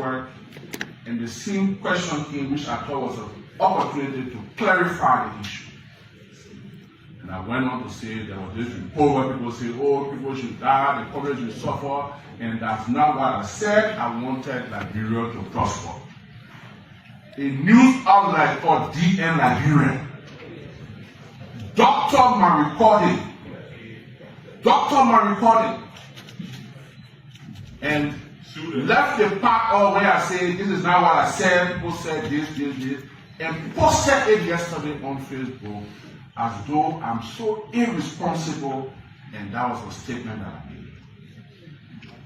network, and the same question came, which I thought was an opportunity to clarify the issue. And I went on to say there was this report where people say, oh, people should die, the coverage will suffer, and that's not what I said. I wanted Liberia to prosper. A news outlet called DN Liberia doctored my recording, and left the part of where I say this is not what I said, people said this, and posted it yesterday on Facebook as though I'm so irresponsible, and that was a statement that I made.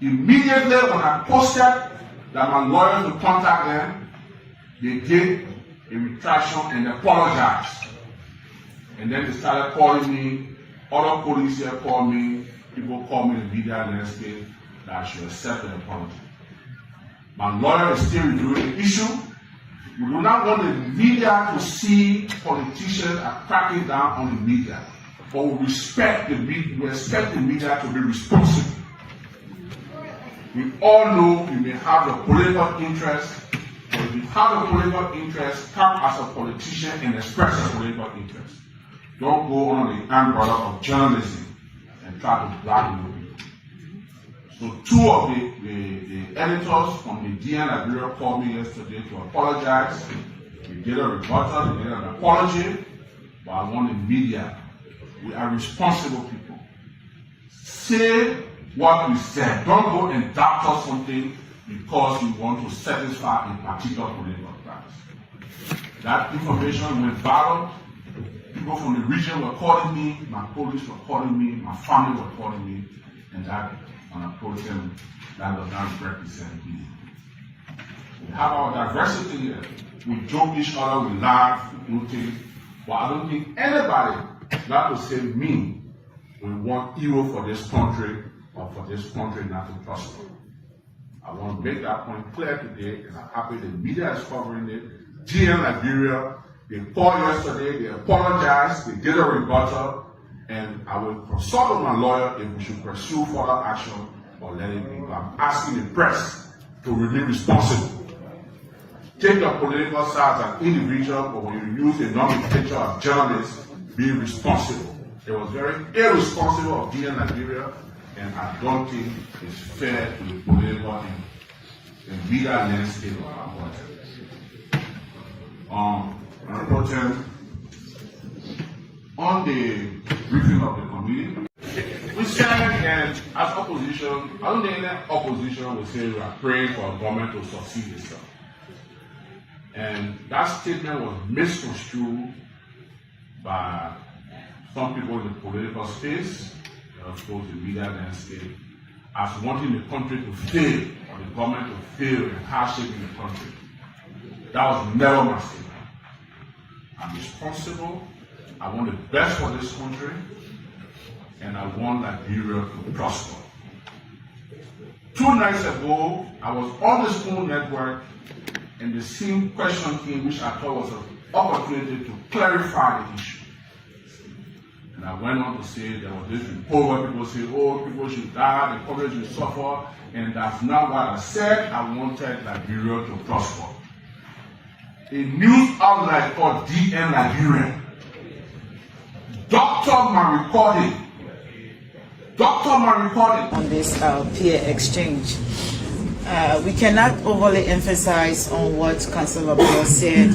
Immediately when I posted that my lawyers would contact them, they did a retraction and apologized. And then they started calling me, other police here called me, people called me in the media landscape that I should accept an apology. My lawyer is still reviewing the issue. We do not want the media to see politicians are cracking down on the media, but we expect the media to be responsible. We all know you may have a political interest, but if you have a political interest, come as a politician and express a political interest. Don't go on the umbrella of journalism and try to blackmail people. So two of the editors from the DN Liberia called me yesterday to apologize. We did a rebuttal, they did an apology, but I want the media. We are responsible people. Say what we said. Don't go and doctor something because you want to satisfy a particular political class. That information went viral. People from the region were calling me, my police were calling me, my family were calling me, and that when I approached them, that does not represent me. We have our diversity here. We joke each other, we laugh, we do things, but I don't think anybody, not to say me, will want evil for this country or for this country not to prosper. I want to make that point clear today, and I'm happy the media is covering it. GM Liberia, they called yesterday, they apologized, they did a rebuttal, and I will consult with my lawyer if we should pursue further action or let it be. I'm asking the press to remain responsible. Take your political side as an individual, but when you use a nomenclature of journalists, be responsible. It was very irresponsible of DN Liberia, and I don't think it's fair to the political and media landscape of our country. On the briefing of the committee, we said, and as opposition, I don't think any opposition will say we are praying for a government to succeed itself. And that statement was misconstrued by some people in the political space, of course the media landscape, as wanting the country to fail, or the government to fail in hardship in the country. That was never my statement. I'm responsible. I want the best for this country, and I want Liberia to prosper. 2 nights ago, I was on the school network, and the same question came, which I thought was an opportunity to clarify the issue. And I went on to say there was this report where people say, oh, people should die, the coverage will suffer, and that's not what I said. I wanted Liberia to prosper. A news outlet called DN Liberia doctored my recording on this peer exchange. We cannot overly emphasize on what Councillor Abdul said,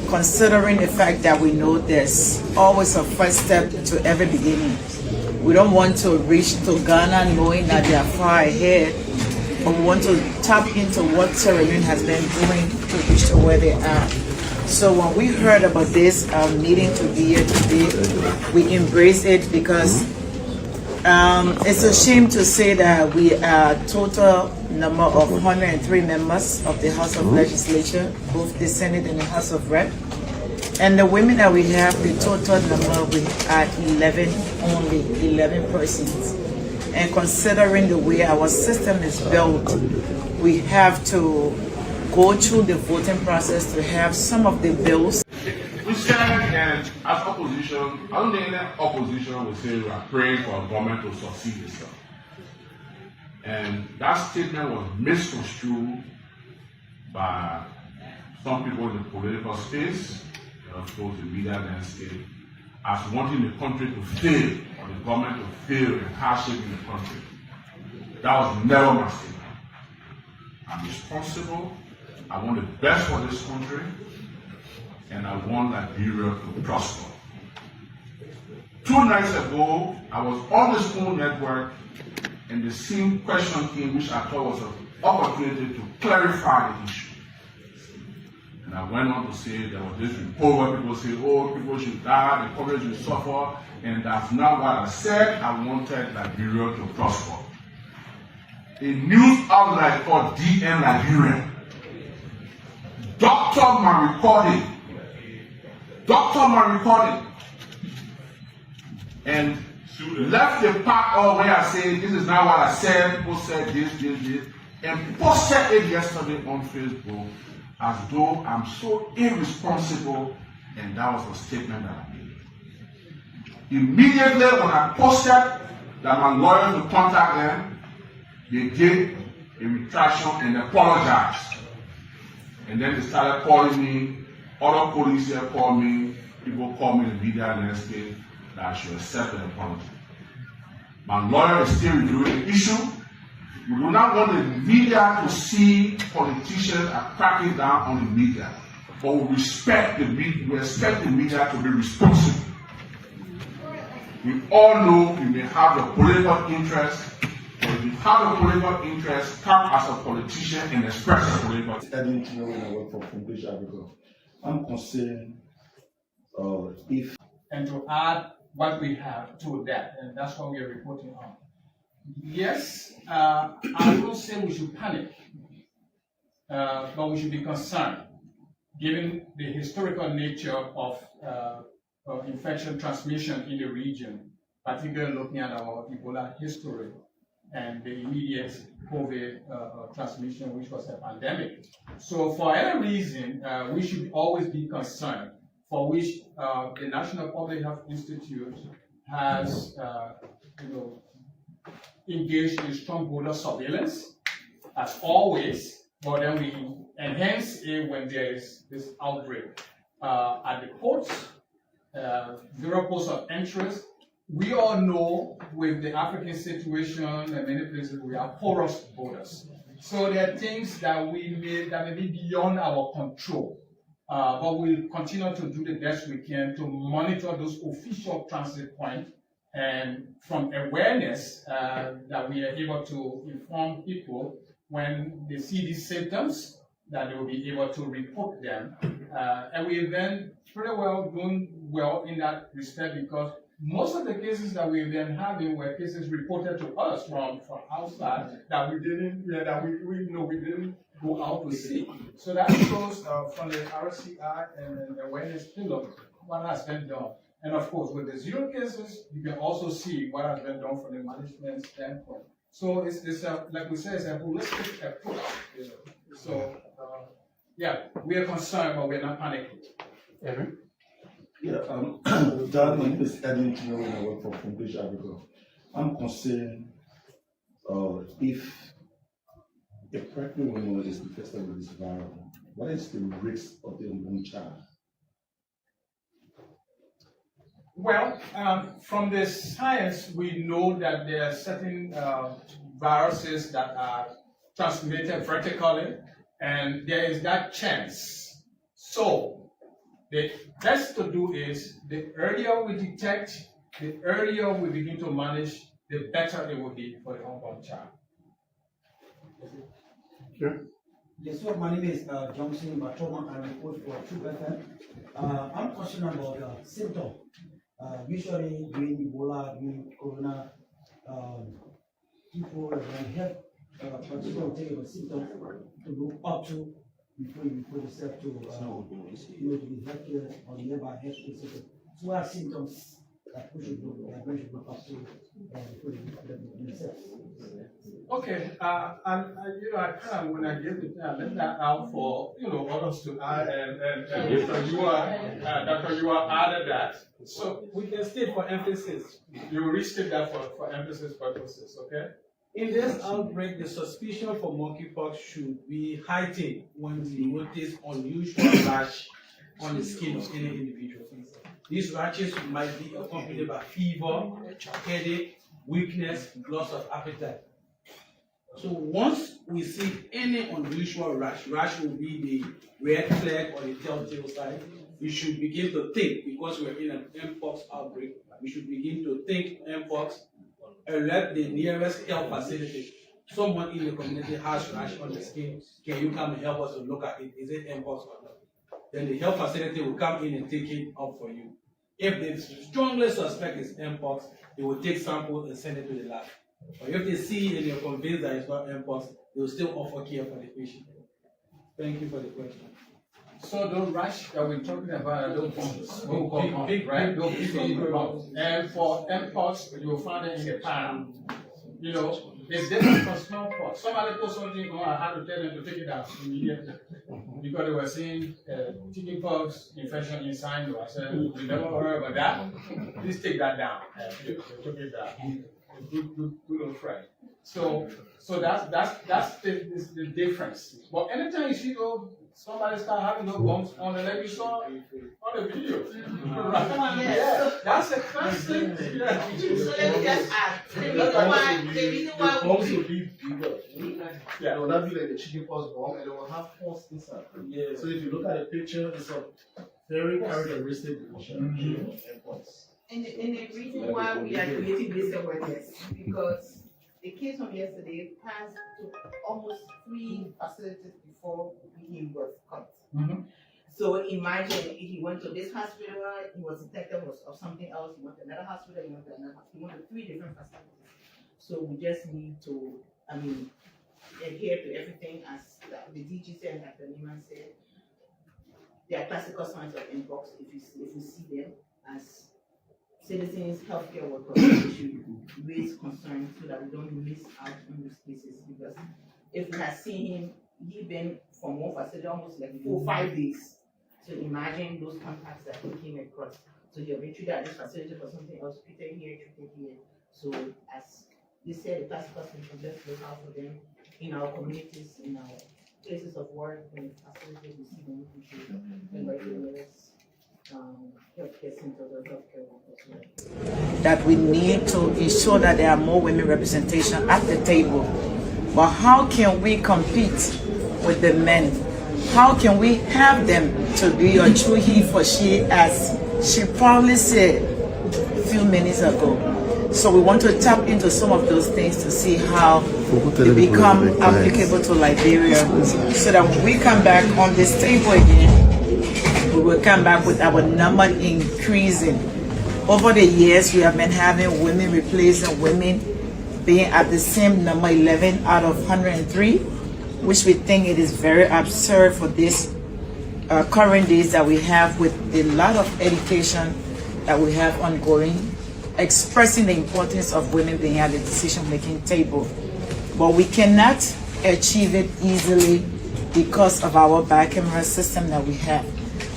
considering the fact that we know there's always a first step to every beginning. We don't want to reach to Ghana knowing that they are far ahead, but we want to tap into what Sierra Leone has been doing to reach to where they are. So when we heard about this meeting to be here today, we embraced it because it's a shame to say that we are total number of 103 members of the House of Legislature, both the Senate and the House of Rep. And the women that we have, the total number, we are 11 persons. And considering the way our system is built, we have to go through the voting process to have some of the bills. We said, and as opposition, I don't think any opposition will say we are praying for a government to succeed itself. And that statement was misconstrued by some people in the political space, and of course the media landscape, as wanting the country to fail, or the government to fail in hardship in the country. That was never my statement. I'm responsible. I want the best for this country, and I want Liberia to prosper. 2 nights ago, I was on the Spoon Network, and the same question came, which I thought was an opportunity to clarify the issue. And I went on to say there was this report where people say, oh, people should die, the coverage will suffer, and that's not what I said. I wanted Liberia to prosper. A news outlet called DN Liberia doctored my recording, and left the part of where I say this is not what I said, people said this, and posted it yesterday on Facebook as though I'm so irresponsible, and that was the statement that I made. Immediately when I posted that my lawyers would contact them, they did a retraction and apologized. And then they started calling me, other police here called me, people call me in the media landscape, that I should accept the apology. My lawyer is still reviewing the issue. We do not want the media to see politicians are cracking down on the media, but we expect the media to be responsible. We all know you may have a political interest, but if you have a political interest, come as a politician and express a political interest. I didn't know when I work for British Africa. I'm concerned if... And to add what we have to that, and that's what we are reporting on. Yes, I will say we should panic, but we should be concerned, given the historical nature of infection transmission in the region, particularly looking at our Ebola history and the immediate COVID transmission, which was a pandemic. So for any reason, we should always be concerned, for which the National Public Health Institute has engaged in strong border surveillance, as always, but then we enhance it when there is this outbreak. At the ports, zero ports of interest. We all know with the African situation and many places we have porous borders. So there are things that may be beyond our control. But we'll continue to do the best we can to monitor those official transit points, and from awareness that we are able to inform people when they see these symptoms, that they will be able to report them. And we've been pretty well doing well in that respect, because most of the cases that we've been having were cases reported to us from outside that we didn't go out to see. So that shows from the RCI and the awareness pillar what has been done. And of course, with the 0 cases, you can also see what has been done from the management standpoint. So it's like we said, it's a holistic approach. So yeah, we are concerned, but we're not panicking. Evan? Yeah, Dad, my name is Edwin when I work for British Africa. I'm concerned if a pregnant woman is infected with this virus, what is the risk of the unborn child? Well, from the science, we know that there are certain viruses that are transmitted vertically, and there is that chance. So the best to do is, the earlier we detect, the earlier we begin to manage, the better it will be for the unborn child. Sure. Yes, so my name is Johnson Batoma. I report for True FM. I'm concerned about symptoms. Usually during Ebola, during Corona, people have particular technical symptoms to look up to before you put yourself to the healthcare or nearby healthcare system. So what are symptoms that we should look up to before you put themselves? Okay, and I kind of, when I gave it, I left that out for others to add, and Dr. You added that. So we can state for emphasis. You will restate that for emphasis purposes, okay? In this outbreak, the suspicion for monkeypox should be heightened when we notice unusual rash on the skin of any individual. These rashes might be accompanied by fever, headache, weakness, loss of appetite. So once we see any unusual rash will be the red flag or the telltale sign. We should begin to think, because we're in an mpox outbreak, we should begin to think mpox, alert the nearest health facility. Someone in the community has rash on the skin. Can you come and help us to look at it? Is it mpox or not? Then the health facility will come in and take it up for you. If they strongly suspect it's mpox, they will take samples and send it to the lab. But if they see and they're convinced that it's not mpox, they will still offer care for the patient. Thank you for the question. So those rash that we're talking about are those bumps, big, right? Those big bumps. And for mpox, you will find it in the palm. You know, it's different from smallpox. Somebody put something on, I had to tell them to take it out immediately because they were seeing chickenpox infection inside you. I said, we never heard about that. Please take that down. They took it down. Good old friend. So that's the difference. But anytime you see those, somebody start having those bumps on the leg, you saw on the video. Right? Yeah, that's a classic. Yeah. So let me just ask. The reason why Bumps will be bigger. Yeah. It will not be like the chickenpox bomb, and it will have pus inside. Yeah. So if you look at the picture, it's a very characteristic picture of mpox. And the reason why we are creating this awareness, because the case from yesterday passed to almost 3 facilities before he was caught. Mm-hmm. So imagine if he went to this hospital, he was detected of something else, he went to another hospital, he went to another hospital, he went to 3 different facilities. So we just need to, adhere to everything as the DG said and Dr. Neiman said. There are classical signs of mpox if you see them as citizens, healthcare workers, we should raise concerns so that we don't miss out on those cases. Because if we had seen him, he'd been from one facility almost like 4 or 5 days. So imagine those contacts that he came across. So he'll be treated at this facility for something else, treated here. So as they said, the classical symptoms, just look out for them in our communities, in our places of work, in facilities we see them, we should invite the nearest healthcare centers or healthcare workers. that we need to ensure that there are more women representation at the table. But how can we compete with the men? How can we have them to be a true he for she, as she probably said a few minutes ago? So we want to tap into some of those things to see how they become applicable to Liberia, so that when we come back on this table again, we will come back with our number increasing. Over the years, we have been having women replacing women, being at the same number 11 out of 103, which we think it is very absurd for this current days that we have, with a lot of education that we have ongoing, expressing the importance of women being at the decision-making table. But we cannot achieve it easily because of our back-camera system that we have.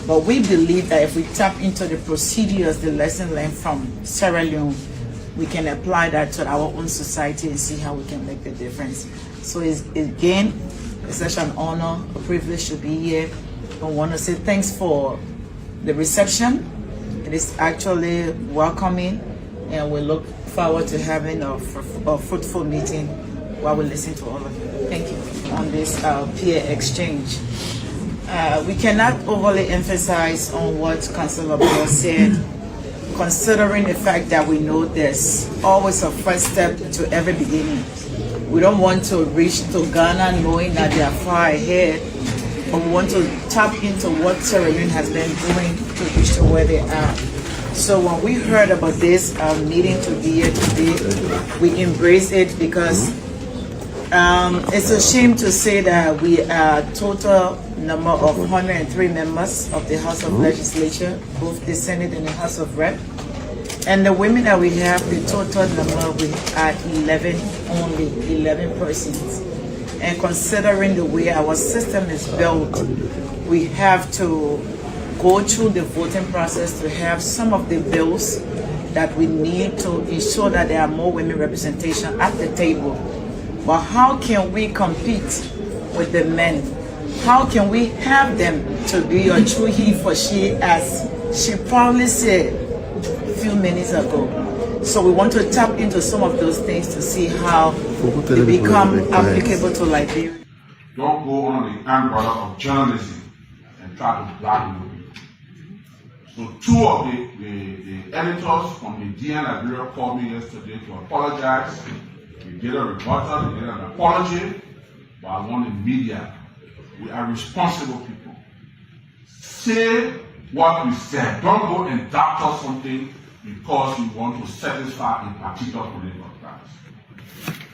But we believe that if we tap into the procedures, the lesson learned from Sierra Leone, we can apply that to our own society and see how we can make the difference. So it's such an honor, a privilege to be here. I want to say thanks for the reception. It is actually welcoming, and we look forward to having a fruitful meeting while we listen to all of you. Thank you on this peer exchange. We cannot overly emphasize on what Councilor Bill said, considering the fact that we know there's always a first step to every beginning. We don't want to reach to Ghana knowing that they are far ahead, but we want to tap into what Sierra Leone has been doing to reach to where they are. So when we heard about this meeting to be here today, we embrace it, because it's a shame to say that we are total number of 103 members of the House of Legislature, both the Senate and the House of Rep. And the women that we have, the total number, we are 11, only 11 persons. And considering the way our system is built, we have to go through the voting process to have some of the bills that we need to ensure that there are more women representation at the table. But how can we compete with the men? How can we have them to be a true he for she, as she probably said a few minutes ago? So we want to tap into some of those things to see how they become applicable to Liberia. Don't go on the umbrella of journalism and try to blackmail people. So two of the editors from the DN Liberia called me yesterday to apologize. They did a rebuttal, they did an apology, but I want the media. We are responsible people. Say what we said. Don't go and doctor something because you want to satisfy a particular political class.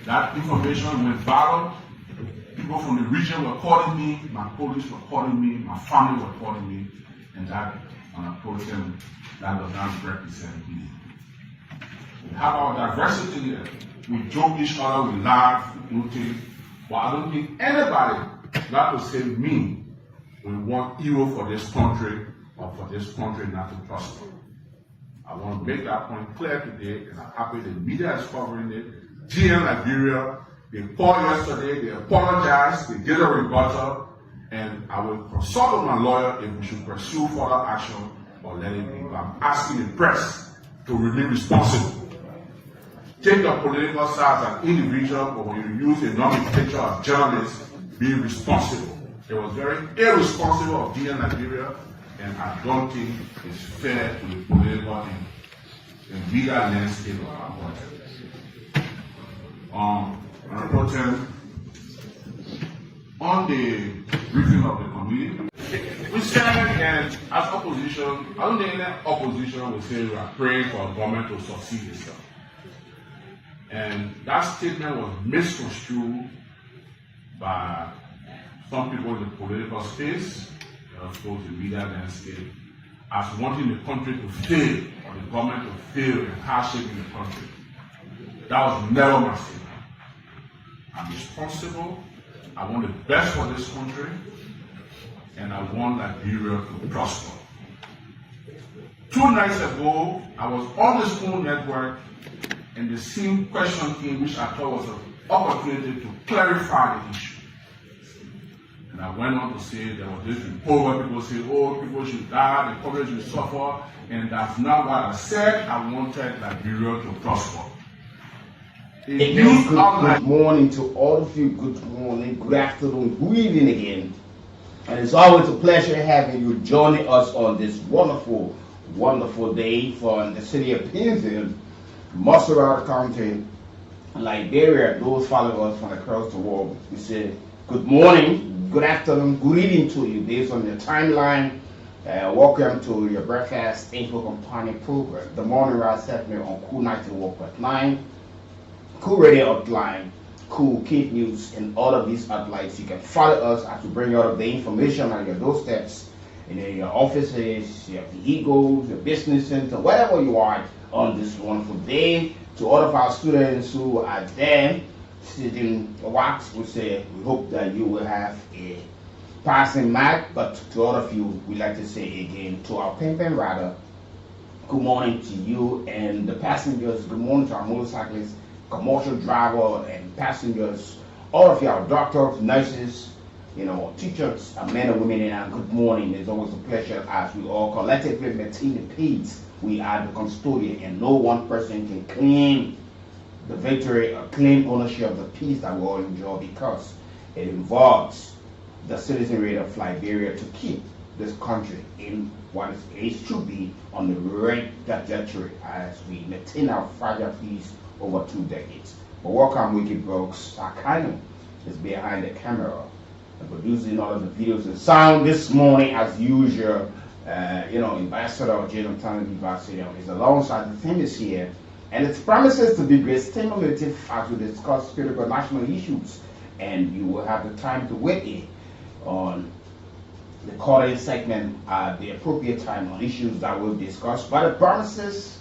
That information went viral. People from the region were calling me, my police were calling me, my family were calling me, and that on a program that does not represent me. We have our diversity here. We joke each other, we laugh, we rotate, but I don't think anybody that will say me will want evil for this country or for this country not to prosper. I want to make that point clear today, and I'm happy the media is covering it. GM Liberia, they called yesterday, they apologized, they did a rebuttal, and I will consult with my lawyer if we should pursue further action or let it be. I'm asking the press to remain responsible. Take your political side as an individual, but when you use a nomenclature as journalists, be responsible. It was very irresponsible of DN Liberia, and I don't think it's fair to the political and media landscape of our country. On the briefing of the committee, we said, and as opposition, I don't think any opposition will say we are praying for a government to succeed itself. And that statement was misconstrued by some people in the political space, of course the media landscape, as wanting the country to fail, or the government to fail in hardship in the country. That was never my statement. I'm responsible. I want the best for this country, and I want Liberia to prosper. 2 nights ago, I was on the school network, and the same question came, which I thought was an opportunity to clarify the issue. And I went on to say there was this report where people say, oh, people should die, the country should suffer, and that's not what I said. I wanted Liberia to prosper. Good morning to all of you. Good morning, good afternoon, good evening again. And it's always a pleasure having you joining us on this wonderful, wonderful day from the city of Painesville, Musselwhite County, Liberia. Those following us from across the world, we say good morning, good afternoon, good evening to you based on your timeline. Welcome to your breakfast info companion program, the morning rise segment on Cool 91.9. Cool Radio Hotline, Cool Kid News, and all of these outlets. You can follow us as we bring out the information on your doorsteps, in your offices, your vehicles, your business center, wherever you are on this wonderful day. To all of our students who are there sitting watch, we say we hope that you will have a passing mark. But to all of you, we like to say again to our pen rider, good morning to you, and the passengers. Good morning to our motorcyclists, commercial driver and passengers, all of you, our doctors, nurses, teachers, men and women, and good morning. It's always a pleasure as we all collectively maintain the peace. We are the custodian, and no one person can claim the victory or claim ownership of the peace that we all enjoy, because it involves the citizenry of Liberia to keep this country in what it should be on the right trajectory as we maintain our fragile peace over 2 decades. But welcome, Weekie Brooks. Sakano is behind the camera and producing all of the videos and sound this morning as usual. Ambassador of Jadon Talent University is alongside the team is here, and it promises to be great stimulative as we discuss critical national issues, and you will have the time to weigh in on the call-in segment at the appropriate time on issues that we'll discuss. But it promises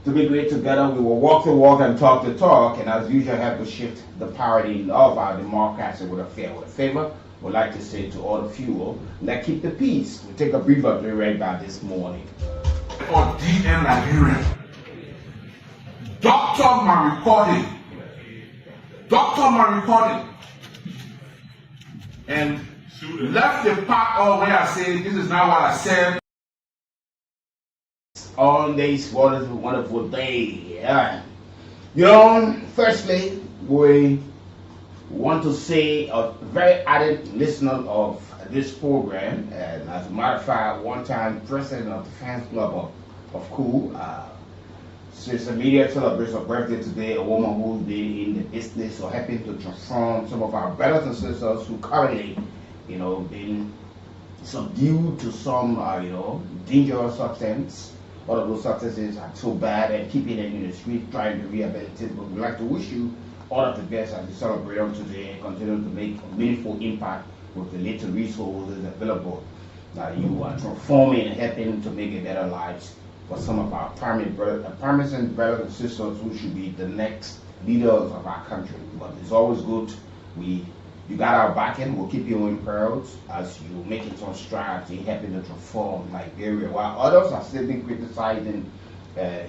to be great together. We will walk the walk and talk the talk, and as usual have to shift the paradigm of our democracy with a favor. We'd like to say to all of you, let's keep the peace. We'll take a brief up to right back this morning. For DN Liberia, doctor my recording. doctor my recording and left the part of where I say this is not what I said. On this wonderful, wonderful day. Yeah. You know, firstly, we want to say a very added listener of this program, and as a matter of fact, one-time president of the fans club of Cool. Social media celebrates her birthday today, a woman who's been in the business or helping to transform some of our brothers and sisters who currently, you know, been subdued to some, you know, dangerous substance. All of those substances are so bad and keeping them in the street trying to rehabilitate. But we'd like to wish you all of the best as you celebrate on today and continue to make a meaningful impact with the little resources available. You are transforming and helping to make a better lives for some of our promising brothers and sisters who should be the next leaders of our country. But it's always good. You got our backing. We'll keep you in prayers as you making some strides in helping to transform Liberia. While others are still being criticizing,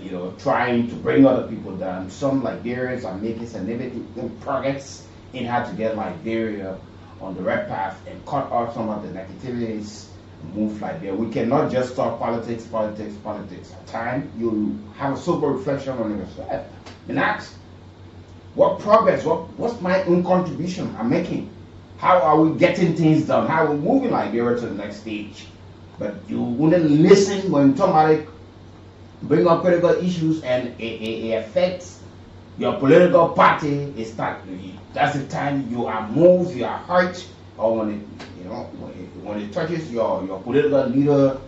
you know, trying to bring other people down, some Liberians are making significant progress in how to get Liberia on the right path and cut off some of the negativities. Move Liberia. We cannot just talk politics. At times, you have a sober reflection on yourself and ask, what progress, what's my own contribution I'm making? How are we getting things done? How are we moving Liberia to the next stage? But you wouldn't listen when somebody bring up critical issues and it affects your political party. That's the time you are moved, you are hurt, or when it touches your political leader,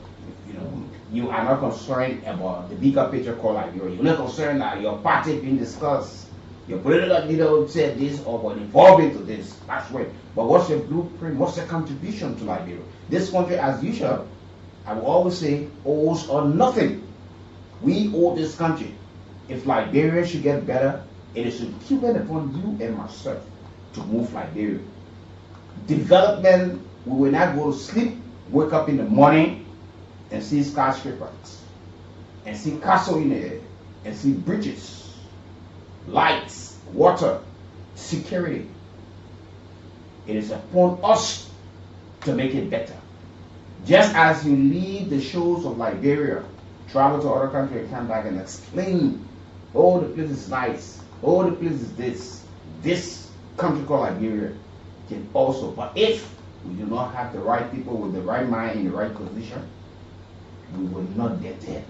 you know, you are not concerned about the bigger picture called Liberia. You're not concerned that your party being discussed. Your political leader said this or was involved into this. That's right. But what's your blueprint? What's your contribution to Liberia? This country, as usual, I will always say, owes or nothing. We owe this country. If Liberia should get better, it is incumbent upon you and myself to move Liberia. Development, we will not go to sleep, wake up in the morning and see skyscrapers, and see castle in the air, and see bridges, lights, water, security. It is upon us to make it better. Just as you leave the shores of Liberia, travel to other countries and come back and explain, oh, the place is nice, oh, the place is this country called Liberia can also. But if we do not have the right people with the right mind in the right position, we will not get there.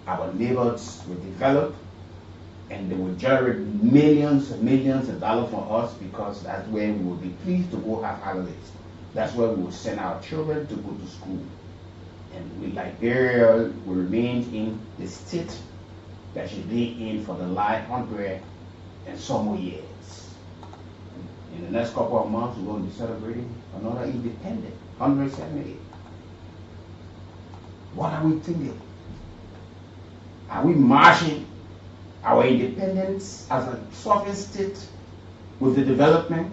Our neighbors will develop and they will generate millions and millions of dollars for us because that's where we will be pleased to go have holidays. That's where we will send our children to go to school. And we, Liberia will remain in the state that should be in for the last 100 and some more years. In the next couple of months, we're going to be celebrating another independent, 170. What are we thinking? Are we marching our independence as a sovereign state with the development?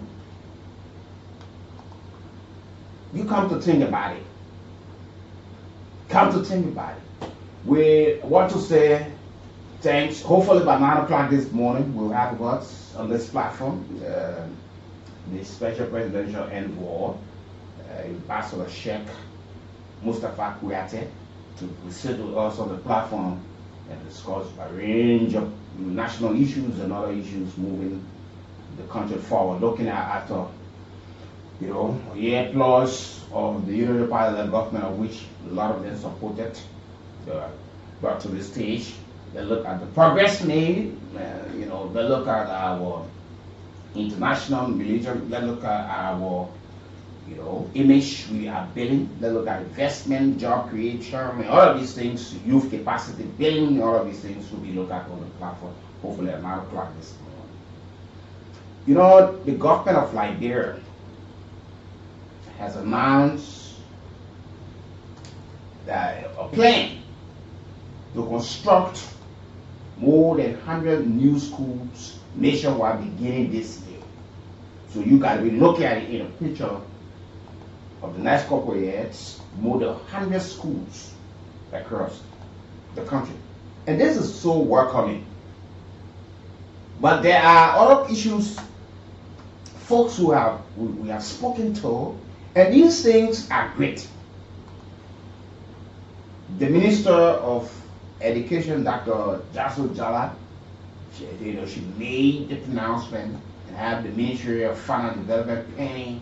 You come to think about it. Come to think about it. We want to say thanks. Hopefully by 9 o'clock this morning, we'll have us on this platform, the Special Presidential Envoy, Ambassador Sheikh Mustafa Kouyaté, to sit with us on the platform and discuss a range of national issues and other issues moving the country forward, looking at a year plus of the Unity Party government, of which a lot of them supported, brought to the stage. They look at the progress made, they look at our international religion, they look at our image we are building, they look at investment, job creation, all of these things, youth capacity building, all of these things will be looked at on the platform, hopefully at 9 o'clock this morning. The government of Liberia has announced that a plan to construct more than 100 new schools nationwide beginning this year. So you got to be looking at it in a picture of the next couple of years, more than 100 schools across the country. And this is so welcoming. But there are other issues folks who we have spoken to, and these things are great. The Minister of Education, Dr. Jaso Jala, she made the pronouncement and have the Ministry of Finance Development penny,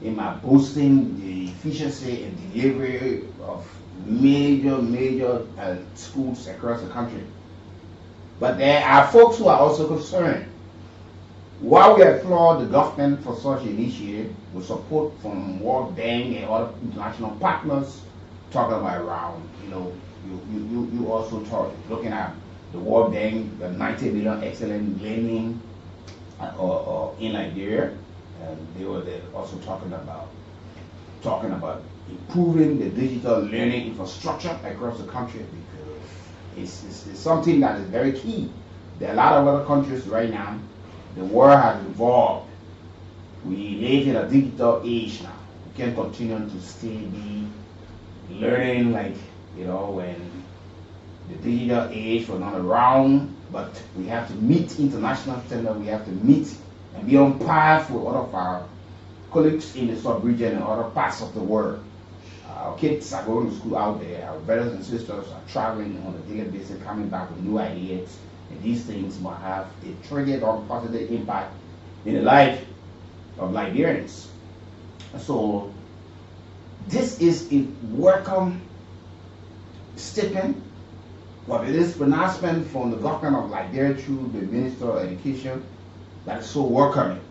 in my boosting the efficiency and delivery of major schools across the country. But there are folks who are also concerned. While we applaud the government for such initiative, with support from World Bank and other international partners, talking about around, you also looking at the World Bank, the 90 billion excellent lending in Liberia, and they were also talking about improving the digital learning infrastructure across the country, because it's something that is very key. There are a lot of other countries right now. The world has evolved. We live in a digital age now. We can't continue to still be learning when the digital age was not around, but we have to meet international standards. We have to meet and be on par with all of our colleagues in the sub-region and other parts of the world. Our kids are going to school out there. Our brothers and sisters are traveling on a daily basis, coming back with new ideas. And these things might have a triggered or positive impact in the life of Liberians. So this is a welcome statement, but it is pronouncement from the government of Liberia through the Minister of Education that is so welcoming.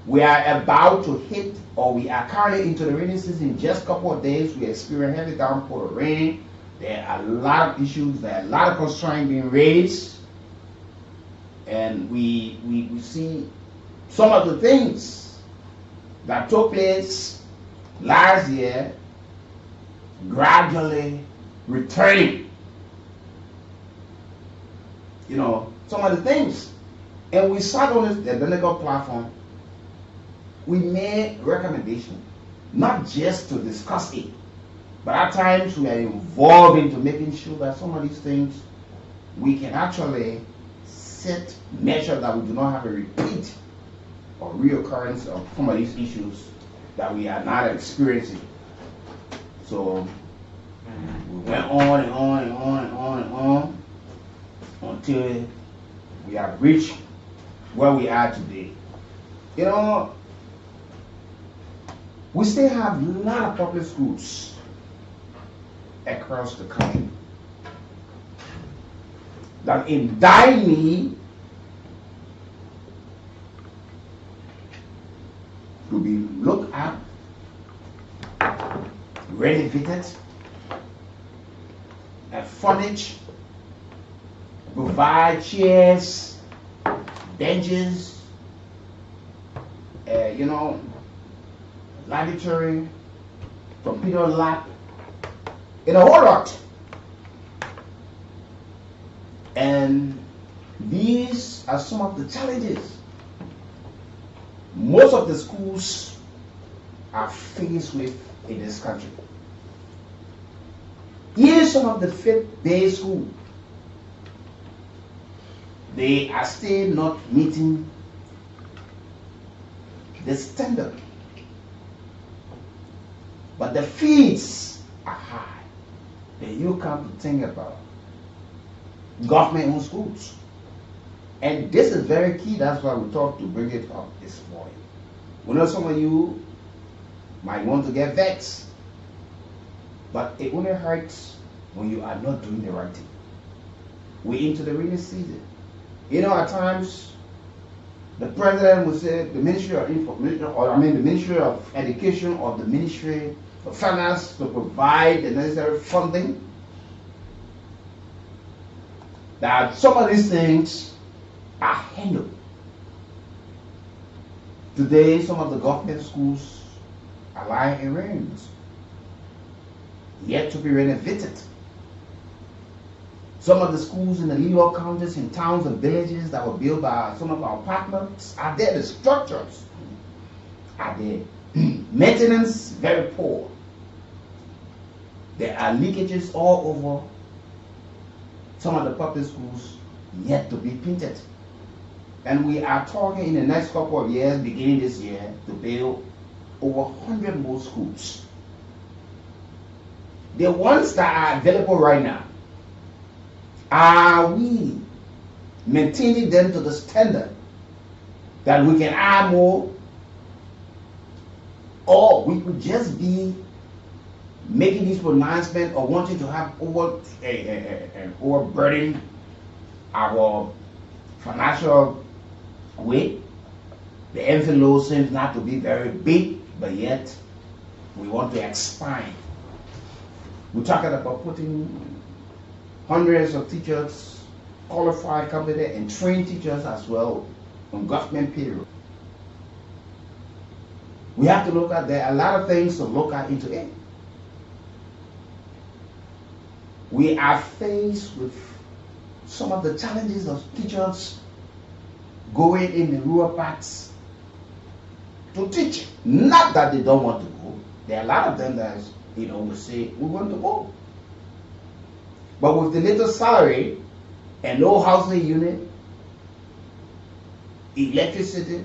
We are about to hit, or we are currently into the rainy season. In just a couple of days, we experience heavy downpour of rain. There are a lot of issues, there are a lot of concerns being raised. And we see some of the things that took place last year gradually returning. Some of the things. And we sat on this identical platform. We made recommendations, not just to discuss it, but at times we are involved into making sure that some of these things we can actually set measures that we do not have a repeat or reoccurrence of some of these issues that we are not experiencing. So we went on and on and on and on and on until we have reached where we are today. We still have a lot of public schools across the country that in dire need to be looked at, renovated, and furnished, provide chairs, benches, laboratory, computer lab, and a whole lot. And these are some of the challenges most of the schools are faced with in this country. Here's some of the faith-based schools. They are still not meeting the standard. But the fees are high. Then you come to think about government-owned schools. And this is very key. That's why we thought to bring it up this morning. We know some of you might want to get vexed, but it only hurts when you are not doing the right thing. We're into the rainy season. At times, the president will say the Ministry of Information, the Ministry of Education or the Ministry of Finance to provide the necessary funding. That some of these things are handled. Today, some of the government schools are lying in ruins, yet to be renovated. Some of the schools in the rural counties, in towns and villages that were built by some of our partners are there. The structures are there. Maintenance very poor. There are leakages all over some of the public schools yet to be painted. And we are talking in the next couple of years, beginning this year, to build over 100 more schools. The ones that are available right now, are we maintaining them to the standard that we can add more, or we could just be making these pronouncements or wanting to have overburden our financial weight? The envelope seems not to be very big, but yet we want to expand. We're talking about putting hundreds of teachers, qualified, competent, and trained teachers as well on government payroll. We have to look at, there are a lot of things to look at into it. We are faced with some of the challenges of teachers going in the rural parts to teach. Not that they don't want to go. There are a lot of them that, will say, we want to go. But with the little salary and no housing unit, electricity,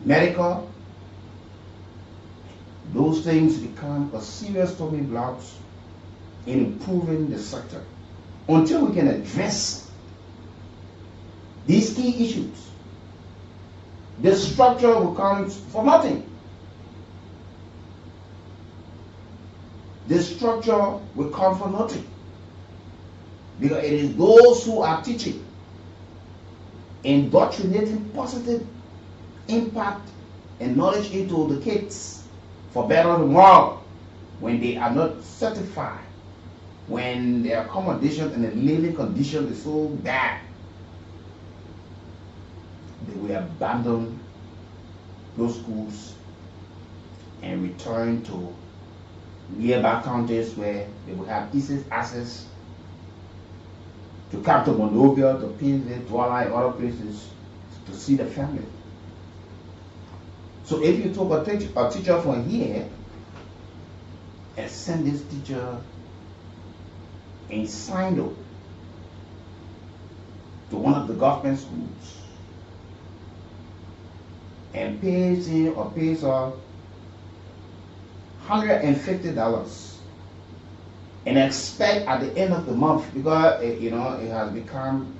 medical, those things become a serious stumbling blocks in improving the sector. Until we can address these key issues, the structure will come for nothing. The structure will come for nothing. Because it is those who are teaching, indoctrinating positive impact and knowledge into the kids for better tomorrow, when they are not certified, when their accommodation and the living condition is so bad, they will abandon those schools and return to nearby counties where they will have easy access to come to Monrovia, to Painesville, Douala, and other places to see the family. So if you took a teacher from here and send this teacher in Sindo to one of the government schools and pays him or pays her $150 and expect at the end of the month, because it has become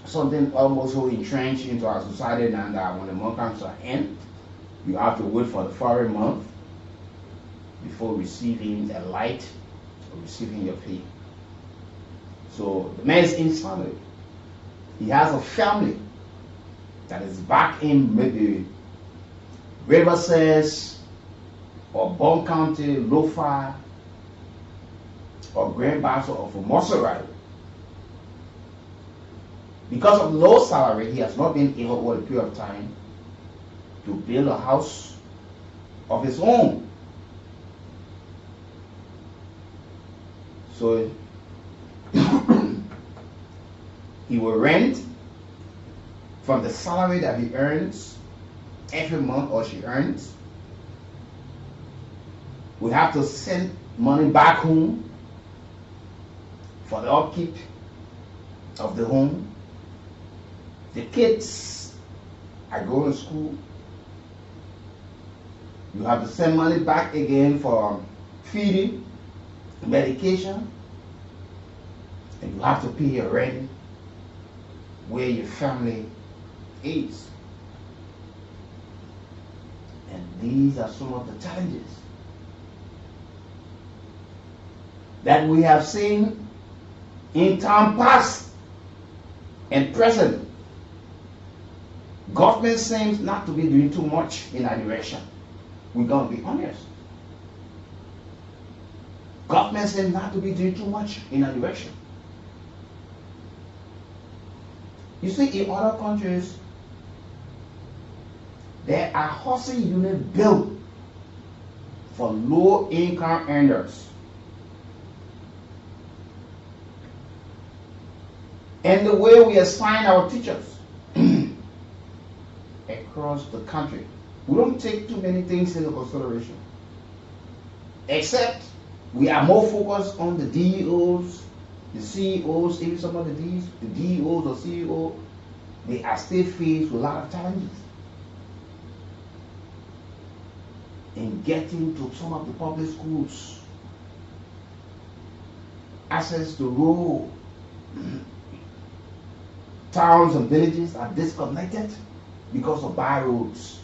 something almost so entrenched into our society now that when the month comes to an end, you have to wait for the following month before receiving a light or receiving your pay. So the man is in family. He has a family that is back in maybe Riverside or Bond County, Lofa, or Grand Bassa or for Montserrat. Because of low salary, he has not been able over a period of time to build a house of his own. So he will rent from the salary that he earns every month or she earns. We have to send money back home for the upkeep of the home. The kids are going to school. You have to send money back again for feeding, medication, and you have to pay your rent where your family is. And these are some of the challenges that we have seen in time past and present. Government seems not to be doing too much in that direction. We're going to be honest. Government seems not to be doing too much in that direction. You see, in other countries, there are housing units built for low-income earners. And the way we assign our teachers across the country, we don't take too many things into consideration. Except we are more focused on the DEOs, the CEOs, even some of the DEOs or CEO they are still faced with a lot of challenges in getting to some of the public schools. Access to rural towns and villages are disconnected because of bad roads.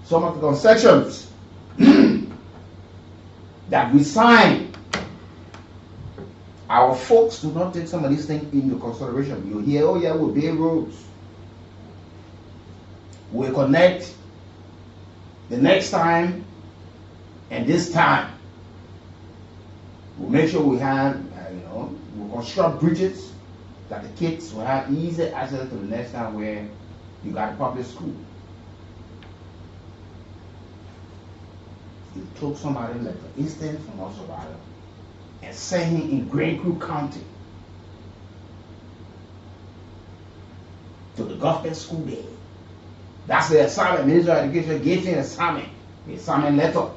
Some of the concessions that we sign, our folks do not take some of these things into consideration. You hear, oh yeah, we'll build roads, we'll connect the next time and this time. We'll make sure we have, we'll construct bridges that the kids will have easy access to the next time where you got a public school. You took somebody like the Eastern from Oswald and sent him in Grand Creek County to the government school there. That's the assignment. Minister of Education gave him an assignment letter.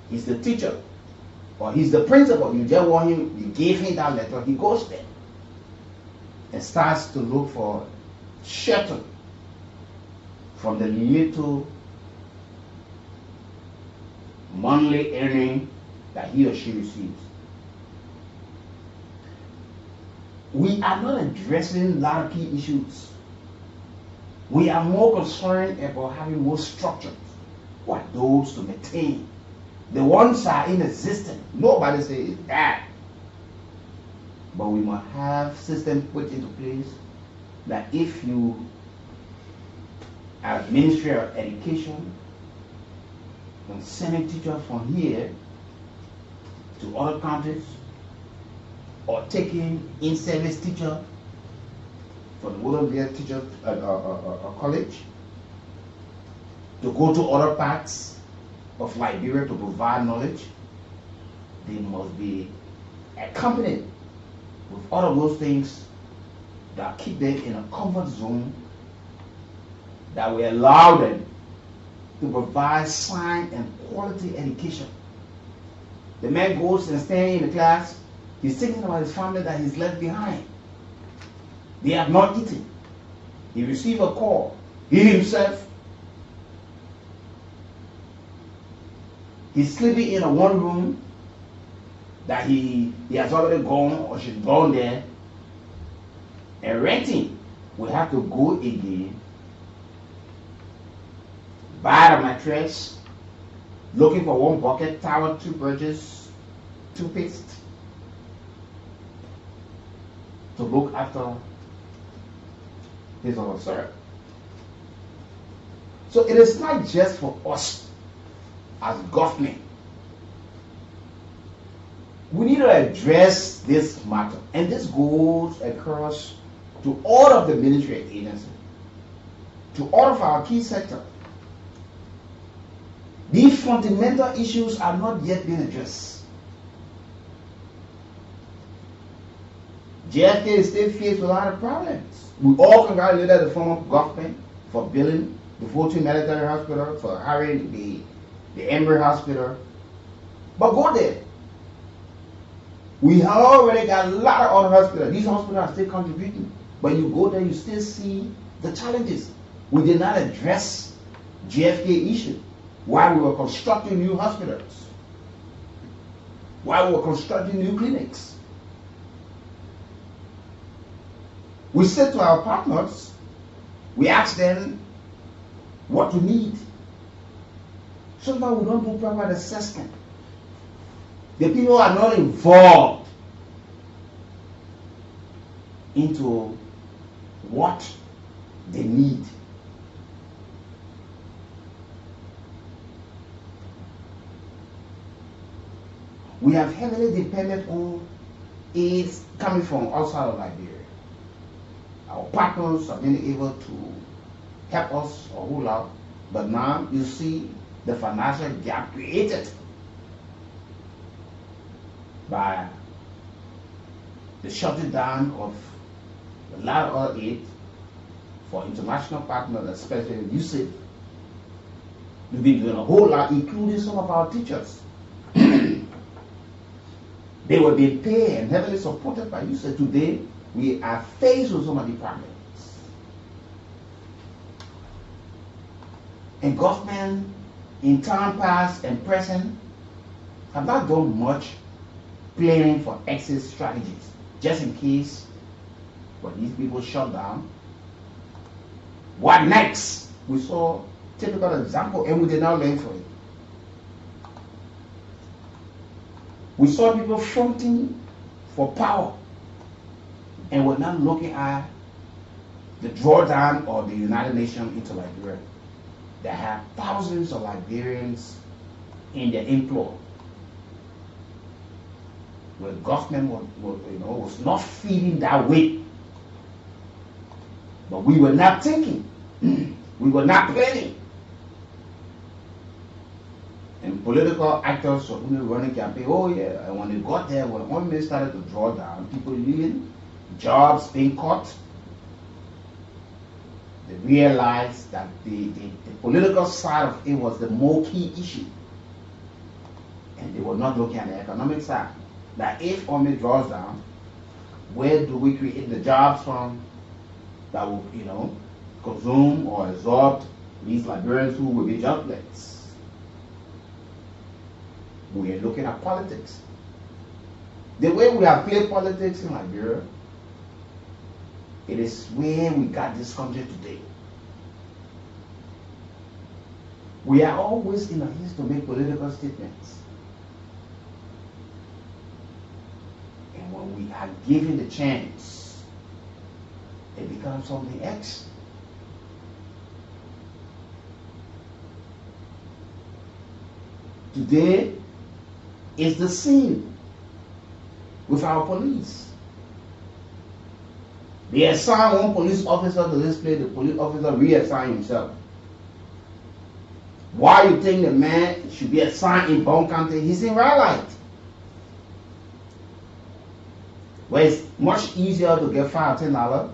He's the teacher or he's the principal. You just want him, you gave him that letter, he goes there and starts to look for shelter from the little monthly earning that he or she receives. We are not addressing a lot of key issues. We are more concerned about having more structures. What are those to maintain? The ones are inexistent. Nobody says it's bad. But we must have systems put into place that if you, as Ministry of Education, and sending teachers from here to other countries, or taking in-service teacher for the volunteer teacher college to go to other parts of Liberia to provide knowledge, they must be accompanied with all of those things that keep them in a comfort zone, that will allow them to provide sound and quality education. The man goes and stands in the class, he's thinking about his family that he's left behind. They have not eaten. He received a call. He himself, he's sleeping in a one room that he has already gone or she's gone there, and renting will have to go again, buy a mattress, looking for one bucket, towel, toothbrushes, toothpaste, to look after his or herself. So it is not just for us as government. We need to address this matter, and this goes across to all of the ministry agencies, to all of our key sectors. These fundamental issues are not yet being addressed. JFK is still faced with a lot of problems. We all congratulated the former government for building the 14 military hospital, for having the Emory Hospital. But go there. We have already got a lot of other hospitals. These hospitals are still contributing. But you go there, you still see the challenges. We did not address JFK issue while we were constructing new hospitals, while we were constructing new clinics. We said to our partners, we asked them what to need. Sometimes we don't do proper assessment. The people are not involved into what they need. We have heavily depended on aid coming from outside of Liberia. Our partners have been able to help us a whole lot, but now you see the financial gap created by the shutting down of a lot of other aid for international partners, especially USAID. We've been doing a whole lot, including some of our teachers. They were being paid and heavily supported by USAID. Today, we are faced with so many problems. And government in time past and present have not done much planning for exit strategies, just in case when these people shut down. What next? We saw typical example and we did not learn from it. We saw people fronting for power and we're not looking at the drawdown of the United Nations into Liberia. They have thousands of Liberians in their employ. Where government was not feeding that way. But we were not thinking. We were not planning. And political actors were only running campaign. Oh yeah, and when they got there, when they started to draw down, people leaving, jobs being cut, they realized that the political side of it was the more key issue. And they were not looking at the economic side. That if army draws down, where do we create the jobs from that will, consume or absorb these Liberians who will be jobless? We are looking at politics. The way we have played politics in Liberia, it is where we got this country today. We are always in a haste to make political statements. And when we are given the chance, it becomes something else. Today is the scene with our police. They assign one police officer to this place, the police officer reassign himself. Why you think the man should be assigned in Bone County? He's in Raleigh. Where it's much easier to get $5 or $10